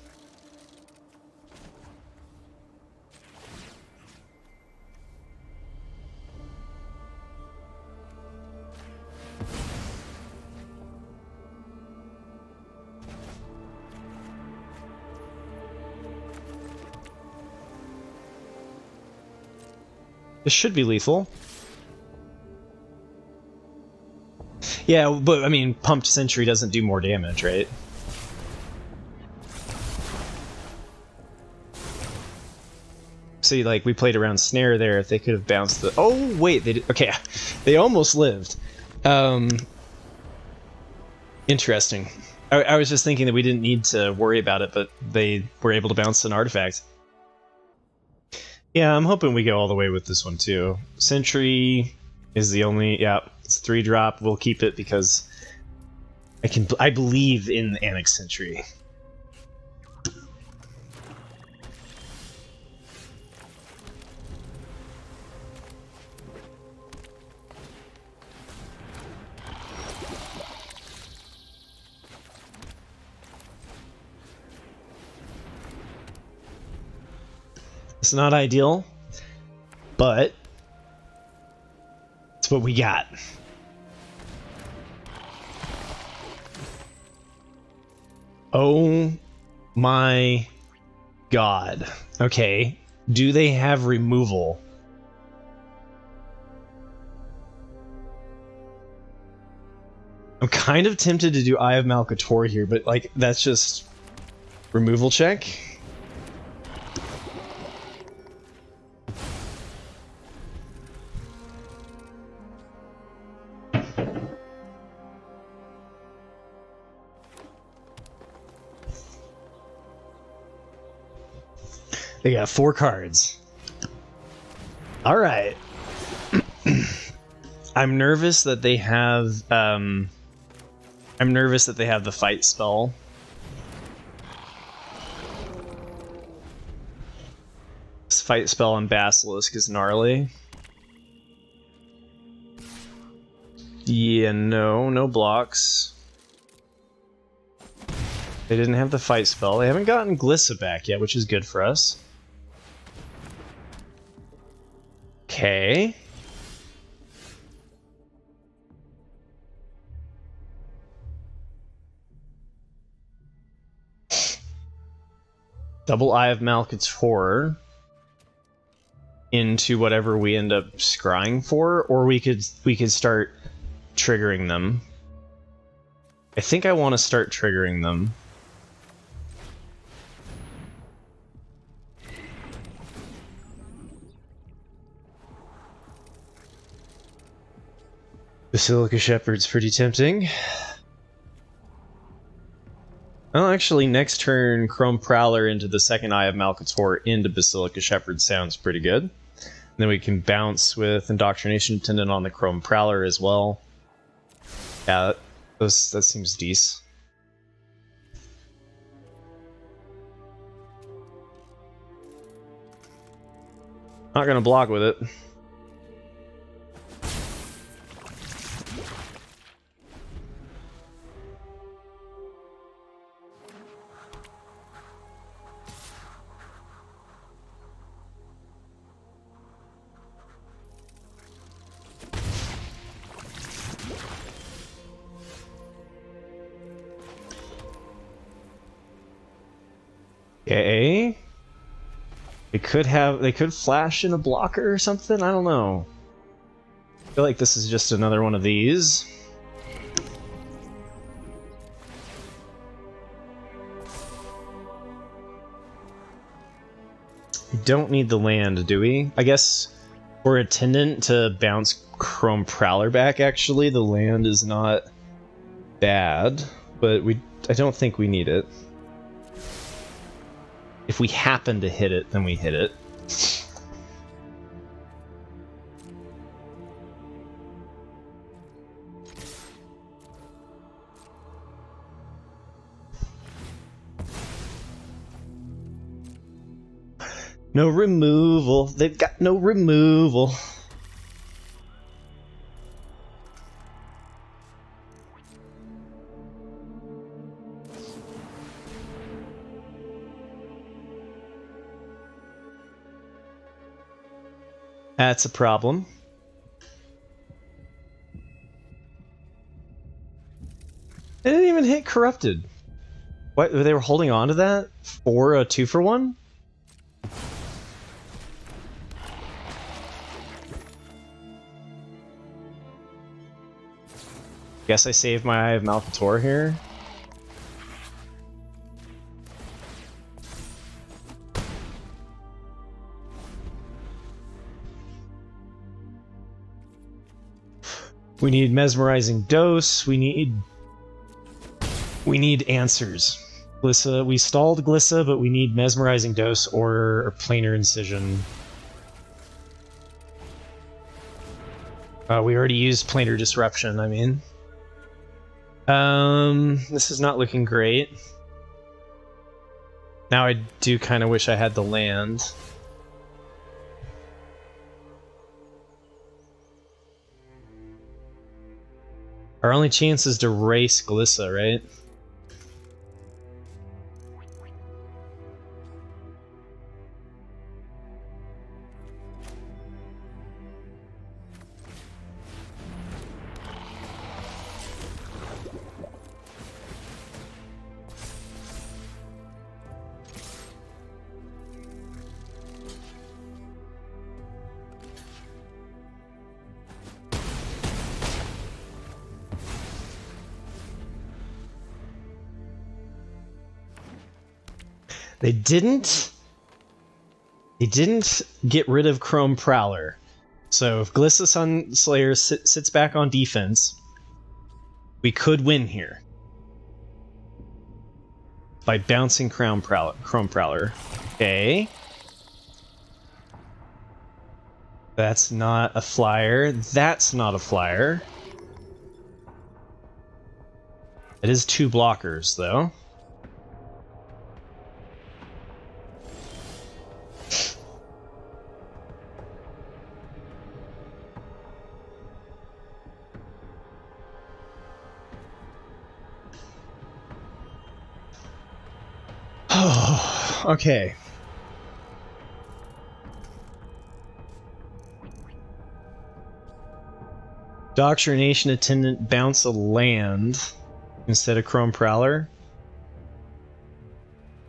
Speaker 1: This should be lethal. Yeah, but I mean, Pumped Sentry doesn't do more damage, right? See, like, we played around Snare there. If they could have bounced the... Oh, wait, they did... Okay, they almost lived. Interesting. I was just thinking that we didn't need to worry about it, but they were able to bounce an artifact. Yeah, I'm hoping we go all the way with this one, too. Sentry is the only... Yeah, it's 3-drop. We'll keep it because I believe in the Annex Sentry. It's not ideal, but it's what we got. Oh my god. Okay, do they have removal? I'm kind of tempted to do Eye of Malcator here, but like that's just removal check. They got 4 cards. All right. I'm nervous that they have. I'm nervous that they have the fight spell. This fight spell on Basilisk is gnarly. Yeah, no blocks. They didn't have the fight spell. They haven't gotten Glissa back yet, which is good for us. Okay. Double Eye of Malcator into whatever we end up scrying for, or we could start triggering them. I think I want to start triggering them. Basilica Shepherd's pretty tempting. Well, actually, next turn, Chrome Prowler into the second Eye of Malcator into Basilica Shepherd sounds pretty good. And then we can bounce with Indoctrination Attendant on the Chrome Prowler as well. Yeah, that seems decent. Not gonna block with it. Okay. They could flash in a blocker or something, I don't know. I feel like this is just another one of these. We don't need the land, do we? I guess for Attendant to bounce Chrome Prowler back, actually, the land is not bad, but I don't think we need it. If we happen to hit it, then we hit it. No removal. They've got no removal. That's a problem. They didn't even hit corrupted. What? They were holding on to that for a 2-for-1? Guess I saved my Eye of Malcator here. We need Mesmerizing Dose. We need answers. Glissa, we stalled Glissa, but we need Mesmerizing Dose or Planar Incision. We already used Planar Disruption, I mean. This is not looking great. Now I do kind of wish I had the land. Our only chance is to race Glissa, right? They didn't get rid of Chrome Prowler. So if Glissa Sunslayer sits back on defense, we could win here. By bouncing Chrome Prowler. Okay. That's not a flyer. That's not a flyer. It is 2 blockers, though. Oh, okay. Doctrination Attendant bounce a land instead of Chrome Prowler.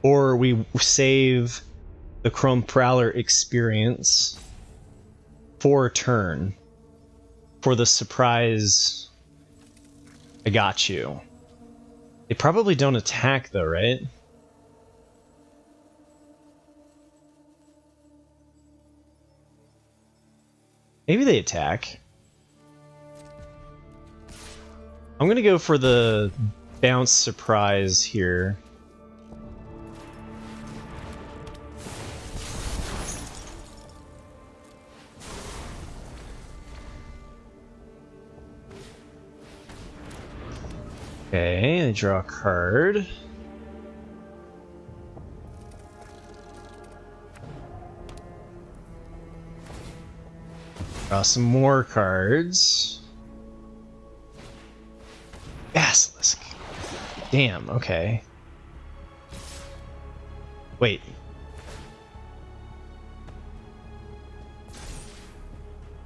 Speaker 1: Or we save the Chrome Prowler experience for a turn. For the surprise, I got you. They probably don't attack though, right? Maybe they attack. I'm gonna go for the bounce surprise here. Okay, I draw a card. Draw some more cards. Basilisk. Damn, okay. Wait.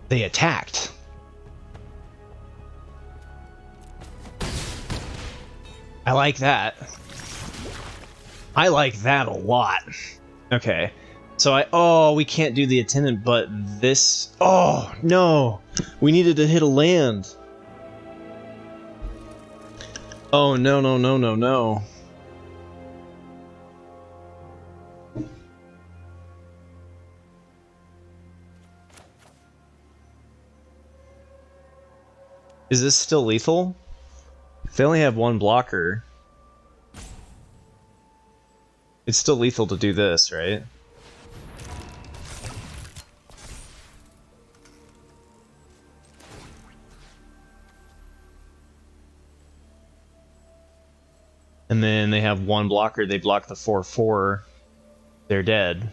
Speaker 1: They attacked. I like that. I like that a lot. Okay. So we can't do the attendant, but this... Oh, no! We needed to hit a land. Oh, no, no, no, no, no. Is this still lethal? If they only have one blocker, it's still lethal to do this, right? And then they have one blocker, they block the 4/4, they're dead.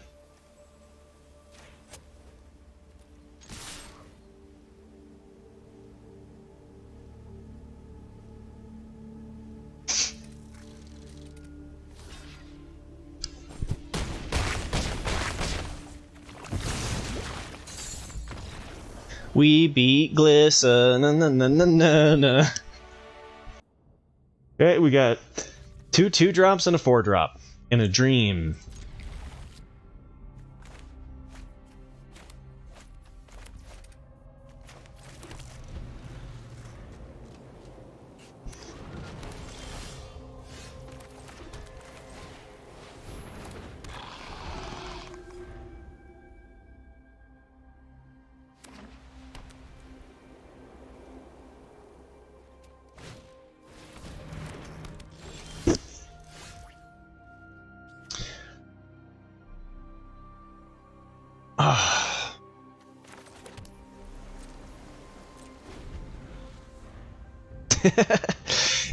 Speaker 1: We beat Glissa. Na na na na na na. Okay, we got 2 2-drops and a 4-drop in a dream.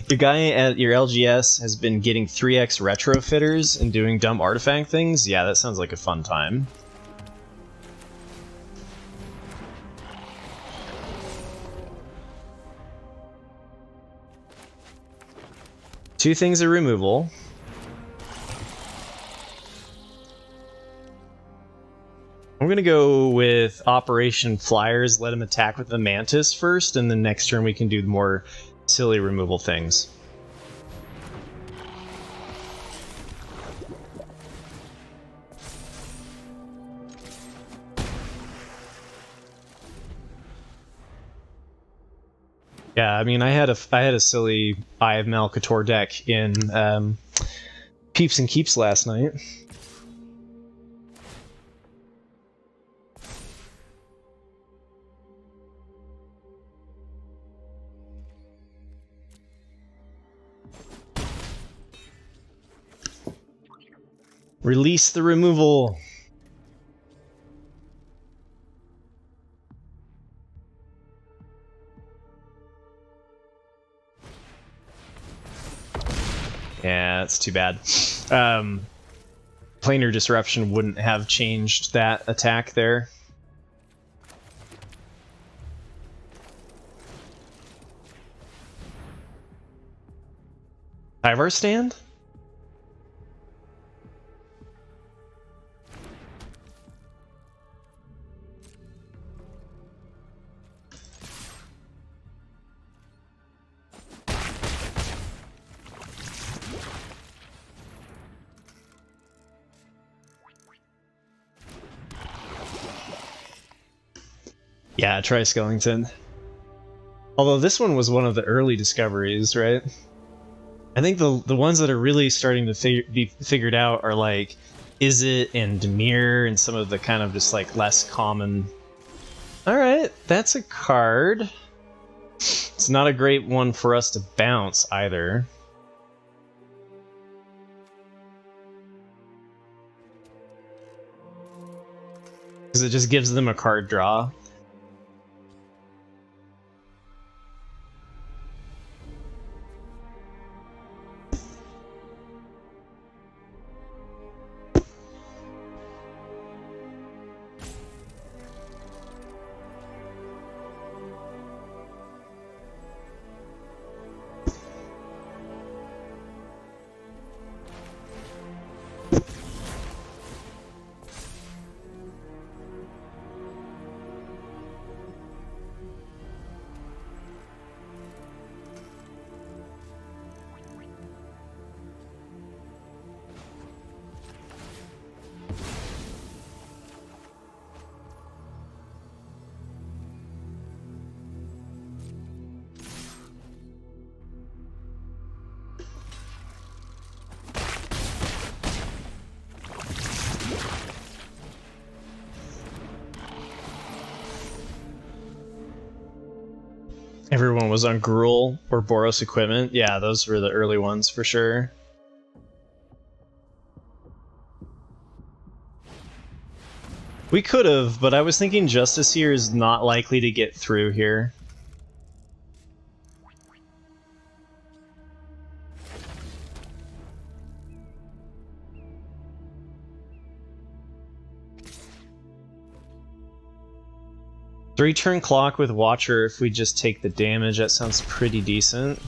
Speaker 1: Your guy at your LGS has been getting 3x retrofitters and doing dumb artifact things? Yeah, that sounds like a fun time. Two things are removal. I'm gonna go with Operation Flyers, let him attack with the Mantis first, and then next turn we can do more silly removal things. Yeah, I mean, I had a silly Eye of Malcator deck in Peeps and Keeps last night. Release the removal. Yeah, that's too bad. Planar Disruption wouldn't have changed that attack there. Ivar stand? Yeah, try Skellington. Although this one was one of the early discoveries, right? I think the ones that are really starting to be figured out are like Izzet and Dimir and some of the kind of just like less common. Alright, that's a card. It's not a great one for us to bounce either. Because it just gives them a card draw. Everyone was on Gruul or Boros equipment. Yeah, those were the early ones for sure. We could have, but I was thinking Justice here is not likely to get through here. Three-turn clock with Watcher if we just take the damage. That sounds pretty decent.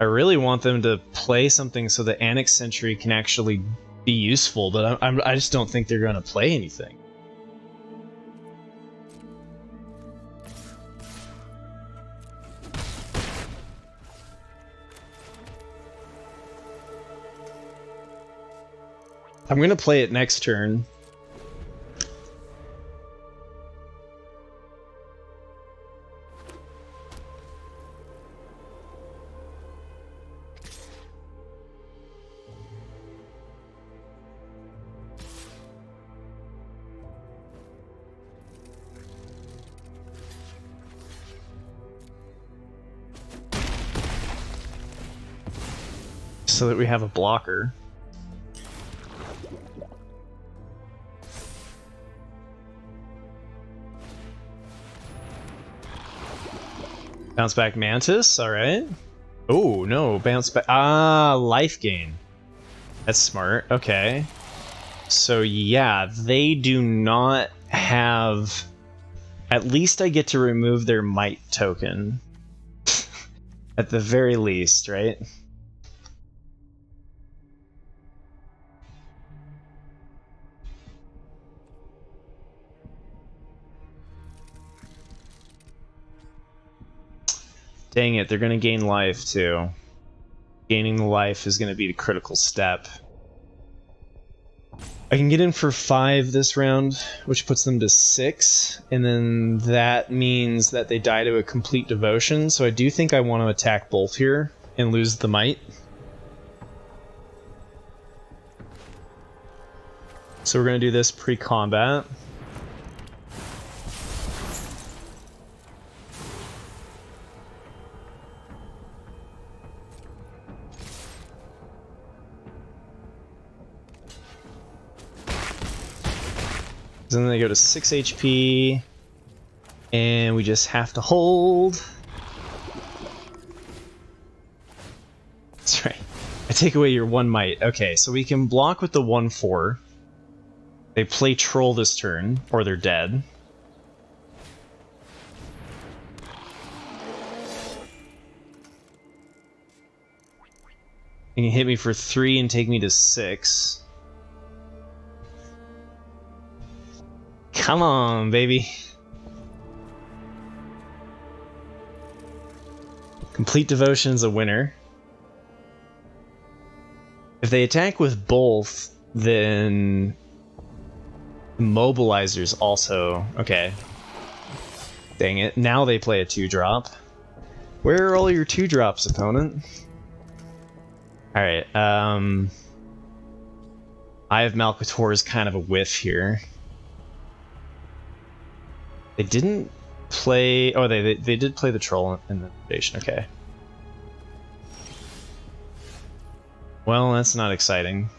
Speaker 1: I really want them to play something so that Annex Sentry can actually be useful, but I just don't think they're going to play anything. I'm gonna play it next turn. So that we have a blocker. Bounce back Mantis, alright. Oh, no, bounce back. Ah, life gain. That's smart, okay. So yeah, they do not have... At least I get to remove their might token. At the very least, right? Dang it, they're going to gain life too. Gaining the life is going to be the critical step. I can get in for 5 this round, which puts them to 6, and then that means that they die to a complete devotion, so I do think I want to attack both here and lose the might. So we're going to do this pre-combat. Then they go to 6 HP, and we just have to hold. That's right. I take away your 1 might. Okay, so we can block with the 1/4. They play troll this turn, or they're dead. You can hit me for 3 and take me to 6. Come on, baby. Complete Devotion's a winner. If they attack with both, then Mobilizer's also... Okay. Dang it. Now they play a 2-drop. Where are all your 2-drops, opponent? Alright, Eye of Malcator is kind of a whiff here. They didn't play... Oh, they did play the troll in the invasion, okay. Well, that's not exciting.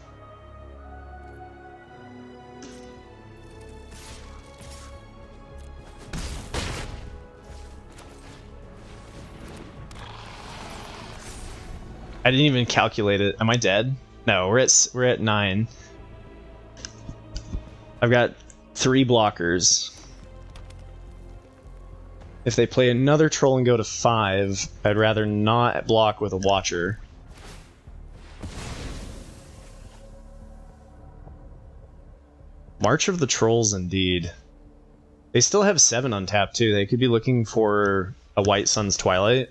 Speaker 1: I didn't even calculate it. Am I dead? No, we're at 9. I've got 3 blockers. If they play another troll and go to 5, I'd rather not block with a Watcher. March of the Trolls, indeed. They still have 7 untapped, too. They could be looking for a White Sun's Twilight.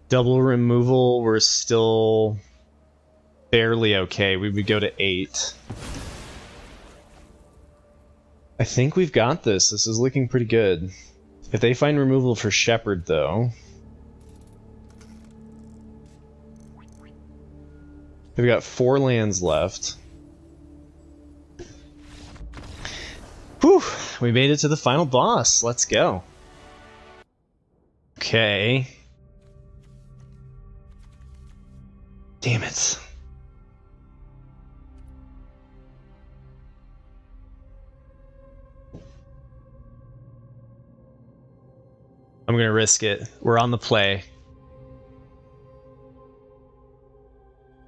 Speaker 1: Double removal, we're still... barely okay. We would go to 8. I think we've got this. This is looking pretty good. If they find removal for Shepherd, though... We've got 4 lands left. Whew! We made it to the final boss. Let's go. Okay. Damn it. I'm gonna risk it. We're on the play.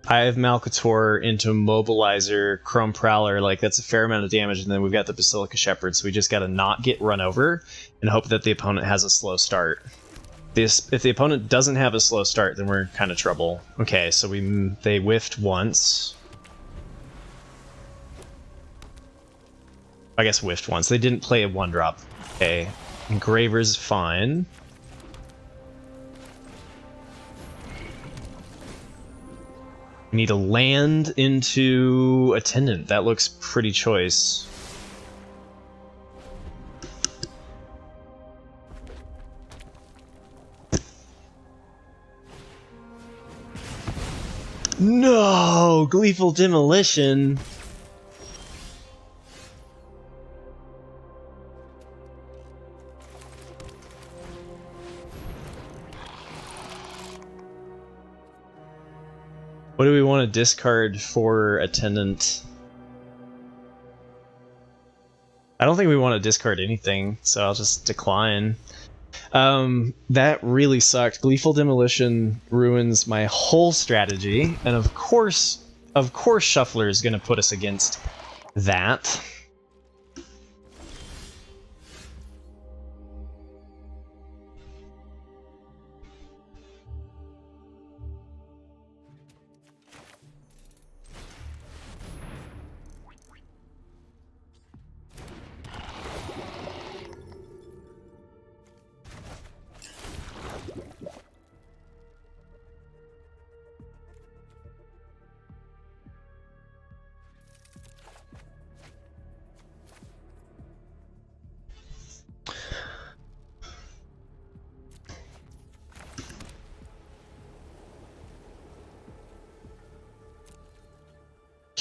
Speaker 1: I have Malcator into Mobilizer, Chrome Prowler, like that's a fair amount of damage, and then we've got the Basilica Shepherd, so we just gotta not get run over and hope that the opponent has a slow start. If the opponent doesn't have a slow start, then we're kind of trouble. Okay, so they whiffed once. I guess whiffed once. They didn't play a 1-drop. Okay. Engraver's fine. We need to land into Attendant. That looks pretty choice. No! Gleeful Demolition! What do we want to discard for Attendant? I don't think we want to discard anything, so I'll just decline. That really sucked. Gleeful Demolition ruins my whole strategy, and of course Shuffler is going to put us against that.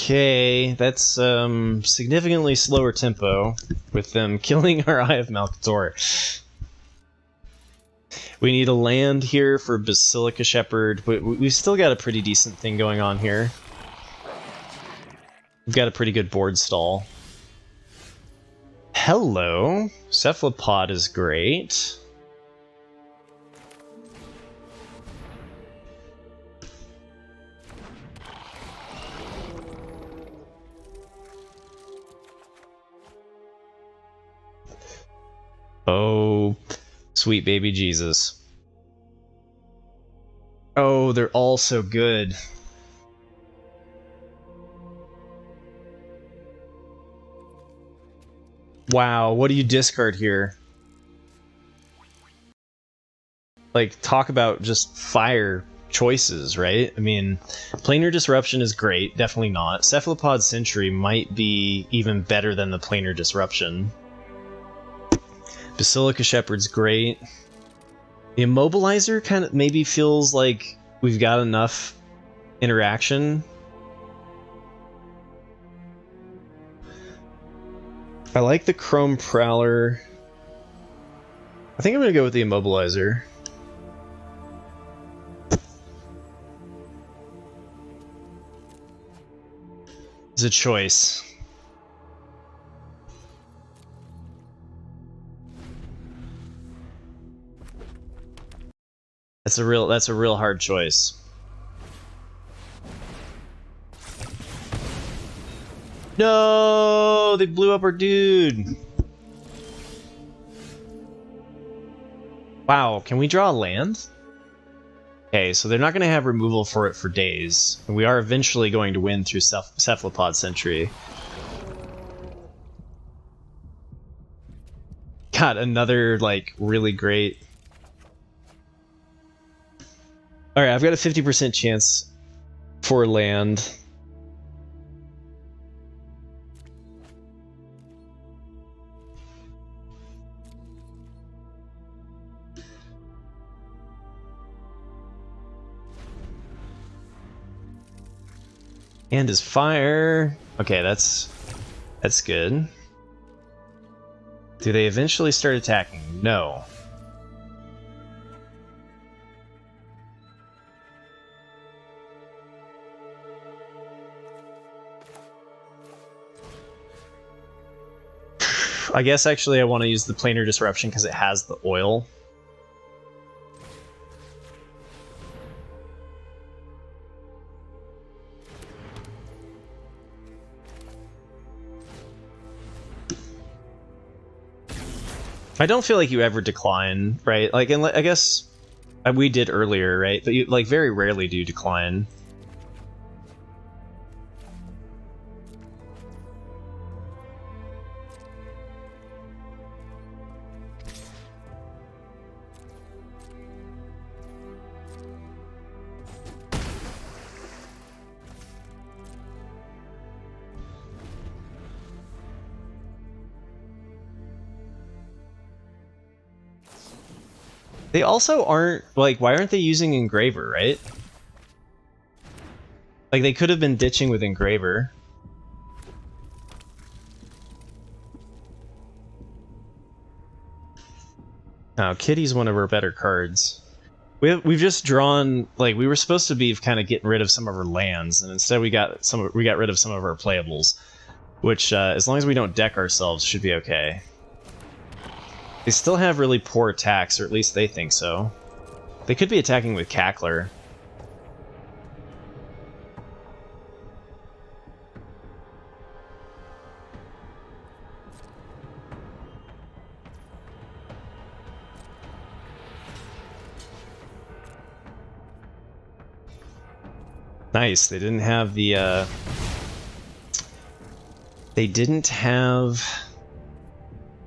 Speaker 1: Okay, that's significantly slower tempo with them killing our Eye of Malcator. We need a land here for Basilica Shepherd, but we've still got a pretty decent thing going on here. We've got a pretty good board stall. Hello! Cephalopod is great. Oh, sweet baby Jesus. Oh, they're all so good. Wow, what do you discard here? Like, talk about just fire choices, right? I mean, Planar Disruption is great, definitely not. Cephalopod Sentry might be even better than the Planar Disruption. Basilica Shepherd's great. The Immobilizer kind of maybe feels like we've got enough interaction. I like the Chrome Prowler. I think I'm going to go with the Immobilizer. It's a choice. That's a real hard choice. No, they blew up our dude. Wow, can we draw a land? Okay, so they're not going to have removal for it for days. And we are eventually going to win through Cephalopod Sentry. Got another, like, really great... Alright, I've got a 50% chance for land. And his fire. Okay, that's good. Do they eventually start attacking? No. I guess actually I want to use the Planar Disruption because it has the oil. I don't feel like you ever decline, right? Like, and I guess we did earlier, right? But you, like, very rarely do you decline. They also aren't, like, why aren't they using Engraver, right? Like, they could have been ditching with Engraver. Oh, Kitty's one of our better cards. We've just drawn, like, we were supposed to be kind of getting rid of some of our lands, and instead we got rid of some of our playables, which, as long as we don't deck ourselves, should be okay. They still have really poor attacks, or at least they think so. They could be attacking with Cackler. Nice, they didn't have the, they didn't have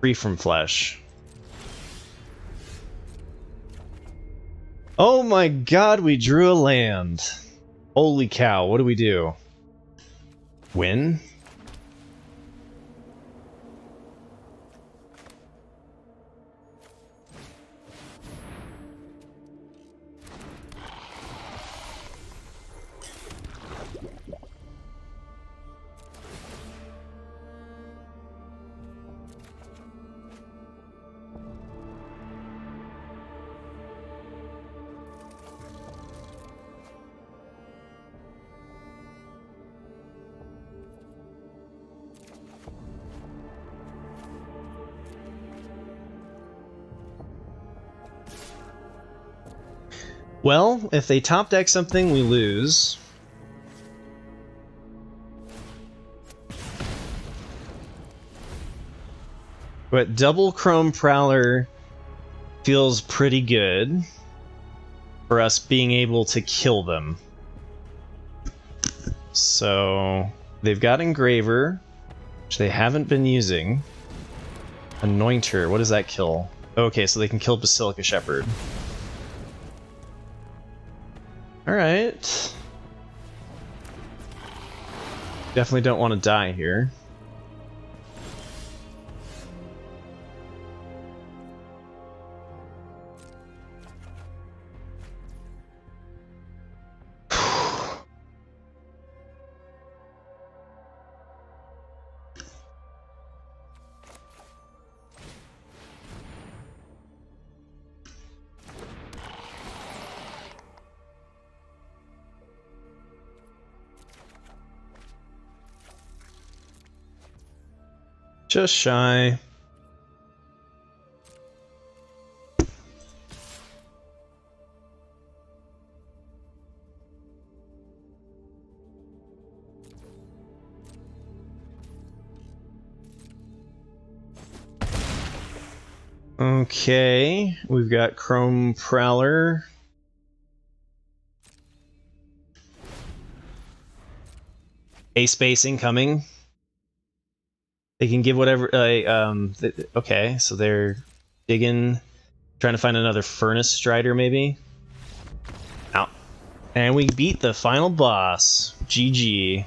Speaker 1: Free from Flesh. Oh my god, we drew a land. Holy cow, what do we do? Win? Well, if they top deck something, we lose. But double Chrome Prowler feels pretty good for us being able to kill them. So they've got Engraver, which they haven't been using. Anointer, what does that kill? Okay, so they can kill Basilica Shepherd. Alright. Definitely don't want to die here. Just shy. Okay, we've got Chrome Prowler. A-Space incoming. They can give whatever, okay, so they're digging, trying to find another Furnace Strider, maybe? Out. And we beat the final boss. GG.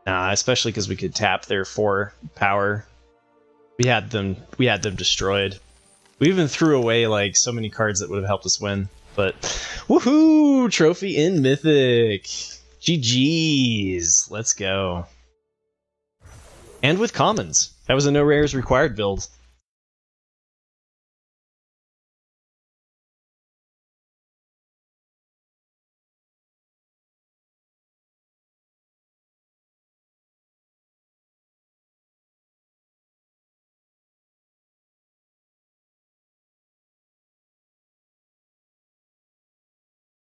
Speaker 1: Nah, especially because we could tap their 4 power. We had them destroyed. We even threw away, like, so many cards that would have helped us win. But, woohoo! Trophy in Mythic! GG's! Let's go. And with commons. That was a no rares required build.